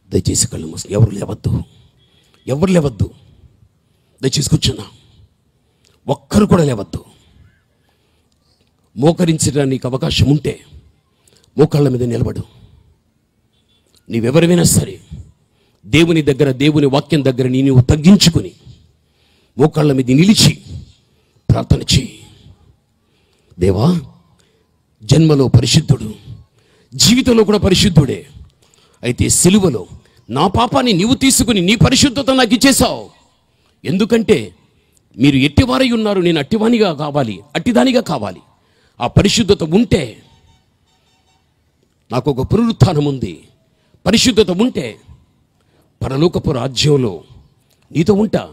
దయచేసి కళ్ళు మూసుకుందాం. ఎవరు లేవద్దు. దయచేసి కూర్చున్నాం. ఒక్కరు కూడా లేవద్దు. మోకరించడానికి అవకాశం ఉంటే మోకాళ్ళ మీద నిలబడు. నీవెవరివైనా సరే దేవుని దగ్గర, దేవుని వాక్యం దగ్గర నీవు తగ్గించుకుని మోకాళ్ళ మీద నిలిచి ప్రార్థన చేయి. దేవా, జన్మలో పరిశుద్ధుడు, జీవితంలో కూడా పరిశుద్ధుడే. అయితే సిలువలో నా పాపాన్ని నీవు తీసుకుని నీ పరిశుద్ధత నాకు ఇచ్చేశావు. ఎందుకంటే మీరు ఎట్టివారై ఉన్నారు, నేను అట్టివానిగా కావాలి, అట్టిదానిగా కావాలి. ఆ పరిశుద్ధత ఉంటే నాకు ఒక పునరుత్థానం ఉంది. పరిశుద్ధత ఉంటే పరలోకపు రాజ్యంలో నీతో ఉంటా.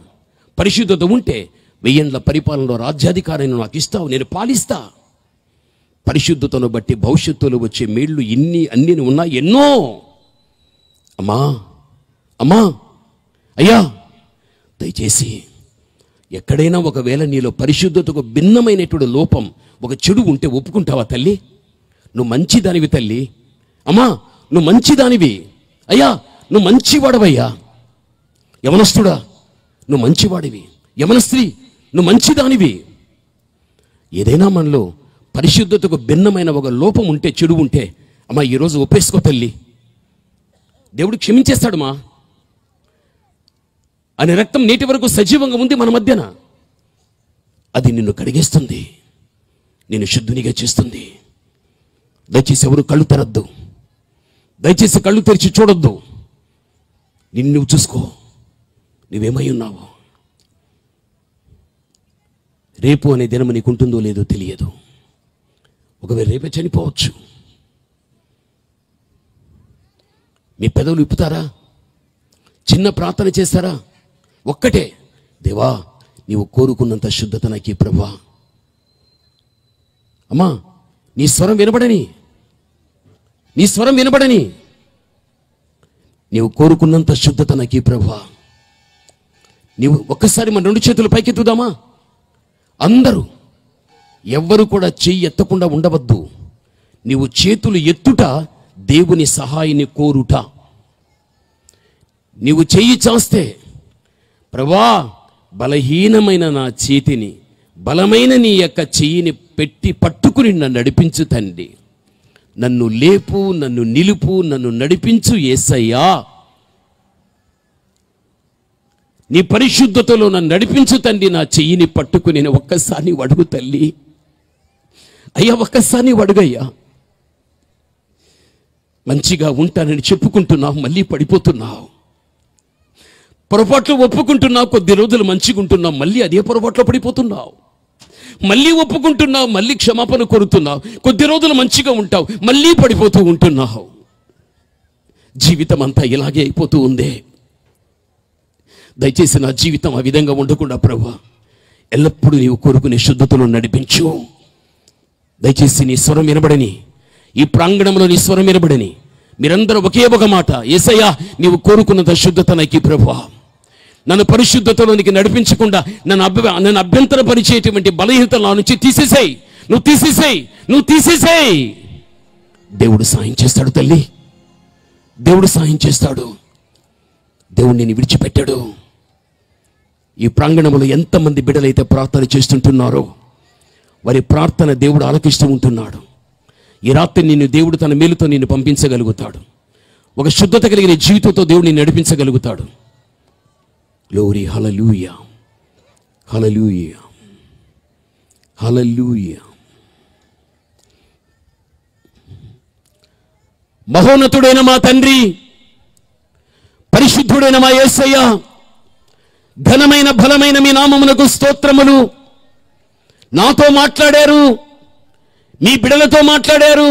పరిశుద్ధత ఉంటే 1000 ఏళ్ల పరిపాలనలో రాజ్యాధికారాన్ని నాకు ఇస్తావు, నేను పాలిస్తా. పరిశుద్ధతను బట్టి భవిష్యత్తులో వచ్చే మేళ్ళు అన్ని ఉన్నాయి, ఎన్నో. అమ్మా అయ్యా, దయచేసి ఎక్కడైనా ఒకవేళ నీలో పరిశుద్ధతకు భిన్నమైనటువంటి లోపం, ఒక చెడు ఉంటే ఒప్పుకుంటావా తల్లి? నువ్వు మంచిదానివి తల్లి. అమ్మా, నువ్వు మంచిదానివి. అయ్యా, నువ్వు మంచివాడవయ్యా. యవనస్తుడా, నువ్వు మంచివాడివి. యవనస్త్రీ, నువ్వు మంచిదానివి. ఏదైనా మనలో పరిశుద్ధతకు భిన్నమైన ఒక లోపం ఉంటే, చెడు ఉంటే, అమ్మా ఈరోజు ఒప్పేసుకో తల్లి. దేవుడు క్షమించేస్తాడుమా. అనే రక్తం నేటి వరకు సజీవంగా ఉంది మన మధ్యన. అది నిన్ను కడిగేస్తుంది, నిన్ను శుద్ధునిగా చేస్తుంది. దయచేసి ఎవరు కళ్ళు తెరద్దు, దయచేసి కళ్ళు తెరిచి చూడొద్దు. నిన్ను చూసుకో, నువ్వేమై ఉన్నావు. రేపు అనే దినము నీకుంటుందో లేదో తెలియదు. ఒకవేళ రేపే చనిపోవచ్చు. మీ పెదవులు ఇప్పుతారా? చిన్న ప్రార్థన చేస్తారా? ఒక్కటే, దేవా నీవు కోరుకున్నంత శుద్ధత నాకు ఈ ప్రభువా. అమ్మా, నీ స్వరం వినబడని నీవు కోరుకున్నంత శుద్ధత నాకు ఈ ప్రభువా. నీవు ఒక్కసారి మన 2 చేతులు పైకెత్తుదామా? అందరూ, ఎవ్వరు కూడా చెయ్యి ఎత్తకుండా ఉండవద్దు. నీవు చేతులు ఎత్తుట దేవుని సహాయాన్ని కోరుట. నీవు చెయ్యి చాస్తే, ప్రభువా బలహీనమైన నా చేతిని బలమైన నీ యొక్క చెయ్యిని పెట్టి పట్టుకుని నన్ను నడిపించు తండ్రి. నన్ను లేపు, నన్ను నిలుపు, నన్ను నడిపించు యేసయ్యా. నీ పరిశుద్ధతలో నన్ను నడిపించు తండ్రి. నా చెయ్యిని పట్టుకుని నేను ఒక్కసారి అడుగు తల్లి. అయ్యా ఒక్కసారి అడుగయ్యా. మంచిగా ఉంటానని చెప్పుకుంటున్నావు, మళ్ళీ పడిపోతున్నావు. పొరపాట్లు ఒప్పుకుంటున్నావు, కొద్ది రోజులు మంచిగా ఉంటున్నావు, మళ్ళీ అదే పొరపాట్లో పడిపోతున్నావు. మళ్ళీ ఒప్పుకుంటున్నావు, మళ్ళీ క్షమాపణ కోరుతున్నావు, కొద్ది రోజులు మంచిగా ఉంటావు, మళ్ళీ పడిపోతూ ఉంటున్నావు. జీవితం అంతా ఇలాగే అయిపోతూ ఉంది. దయచేసి నా జీవితం ఆ విధంగా ఉండకుండా ప్రభువా ఎల్లప్పుడూ నీవు కోరుకునే శుద్ధతలో నడిపించు. దయచేసి నీ స్వరం వినబడని, ఈ ప్రాంగణంలో నీ స్వరం వినబడని మీరందరూ ఒకే ఒక మాట, యేసయ్యా నీవు కోరుకున్నద శుద్ధత నాకి ప్రభువా. నన్ను పరిశుద్ధతలోనికి నడిపించకుండా నన్ను అభ్యంతరపరిచేటువంటి బలహీనత నా నుంచి తీసేసేయి, నువ్వు తీసేసేయి. దేవుడు సాయం చేస్తాడు తల్లి, దేవుడు సాయం చేస్తాడు. దేవుడు నేను విడిచిపెట్టాడు. ఈ ప్రాంగణంలో ఎంతమంది బిడ్డలైతే ప్రార్థన చేస్తుంటున్నారో వారి ప్రార్థన దేవుడు ఆలకిస్తూ ఉంటున్నాడు. ఈ రాత్రి నిన్ను దేవుడు తన మేలుతో నిన్ను పంపించగలుగుతాడు. ఒక శుద్ధత కలిగిన జీవితంతో దేవుడు నిన్ను నడిపించగలుగుతాడు. గ్లోరీ, హల్లెలూయా, హల్లెలూయా, హల్లెలూయా. మహోన్నతుడైన మా తండ్రి, పరిశుద్ధుడైన మా యేసయ్య, ఘనమైన బలమైన మీ నామమునకు స్తోత్రములు. నాతో మాట్లాడారు, మీ బిడ్డలతో మాట్లాడారు.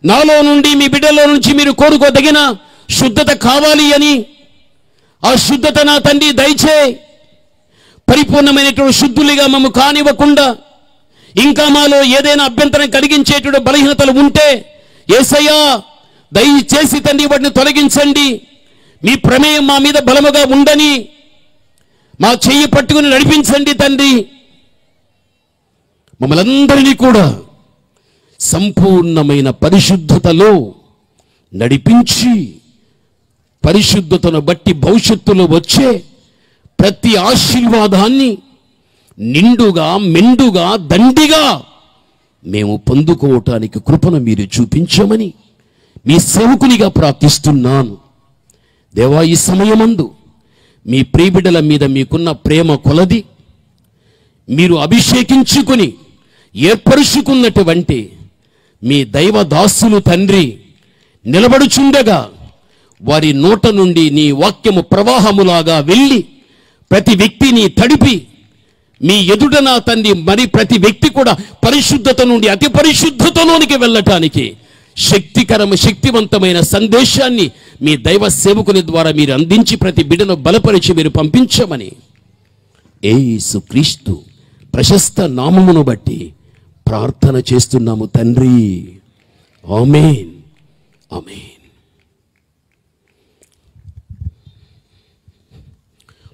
నాలో నుండి మీ బిడ్డలో నుంచి మీరు కోరుకోదగిన శుద్ధత కావాలి అని, ఆ శుద్ధత నా తండ్రి దయచేయి. పరిపూర్ణమైనటువంటి శుద్ధులుగా మమ్ము కానివ్వకుండా ఇంకా మాలో ఏదైనా అభ్యంతరం కలిగించేటువంటి బలహీనతలు ఉంటే యేసయ్యా దయచేసి తండ్రి వాటిని తొలగించండి. మీ ప్రమేయం మా మీద బలముగా ఉండని మా చెయ్యి పట్టుకుని నడిపించండి తండ్రి. మమ్మల్ని అందరినీ కూడా సంపూర్ణమైన పరిశుద్ధతలో నడిపించి, పరిశుద్ధతను బట్టి భవిష్యత్తులో వచ్చే ప్రతి ఆశీర్వాదాన్ని నిండుగా, మెండుగా, దండిగా మేము పొందుకోవటానికి కృపను మీరు చూపించమని మీ సేవకునిగా ప్రార్థిస్తున్నాను. దేవా, ఈ సమయమందు మీ ప్రియబిడ్డల మీద మీకున్న ప్రేమ కొలది మీరు అభిషేకించుకుని ఏర్పరుచుకున్నటువంటి మీ దైవ దాసులు తండ్రి నిలబడుచుండగా వారి నోట నుండి నీ వాక్యము ప్రవాహములాగా వెళ్ళి ప్రతి వ్యక్తిని తడిపి మీ ఎదుట నా తండ్రి మరి ప్రతి వ్యక్తి కూడా పరిశుద్ధత నుండి అతి పరిశుద్ధతలోనికి వెళ్ళటానికి శక్తివంతమైన సందేశాన్ని మీ దైవ సేవకుని ద్వారా మీరు అందించి ప్రతి బిడ్డను బలపరిచి మీరు పంపించమని యేసుక్రీస్తు ప్రశస్త నామమును బట్టి ప్రార్థన చేస్తున్నాము తండ్రి. ఆమేన్, ఆమేన్.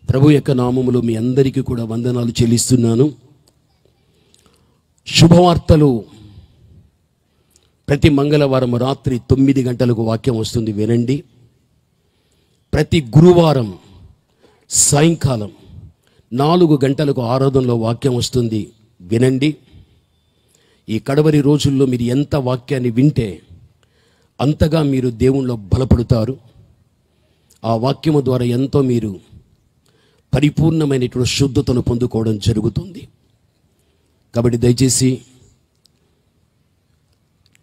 ప్రభు యొక్క నామములో మీ అందరికీ కూడా వందనాలు చెల్లిస్తున్నాను. శుభవార్తలు ప్రతి మంగళవారం రాత్రి 9 గంటలకు వాక్యం వస్తుంది, వినండి. ప్రతి గురువారం సాయంకాలం 4 గంటలకు ఆరాధనలో వాక్యం వస్తుంది, వినండి. ఈ కడవరి రోజుల్లో మీరు ఎంత వాక్యాన్ని వింటే అంతగా మీరు దేవునిలో బలపడతారు. ఆ వాక్యము ద్వారా ఎంతో మీరు పరిపూర్ణమైనటువంటి శుద్ధతను పొందుకోవడం జరుగుతుంది. కాబట్టి దయచేసి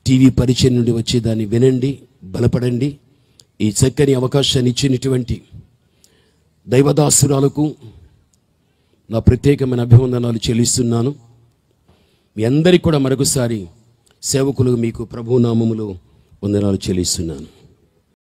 టీవీ పరిచయం నుండి వచ్చేదాన్ని వినండి, బలపడండి. ఈ చక్కని అవకాశాన్ని ఇచ్చినటువంటి దైవదాసురాలకు నా ప్రత్యేకమైన అభివందనాలు చెల్లిస్తున్నాను. మీ అందరికీ కూడా మరొకసారి సేవకులు మీకు ప్రభునామములో వందనాలు చెల్లిస్తున్నాను.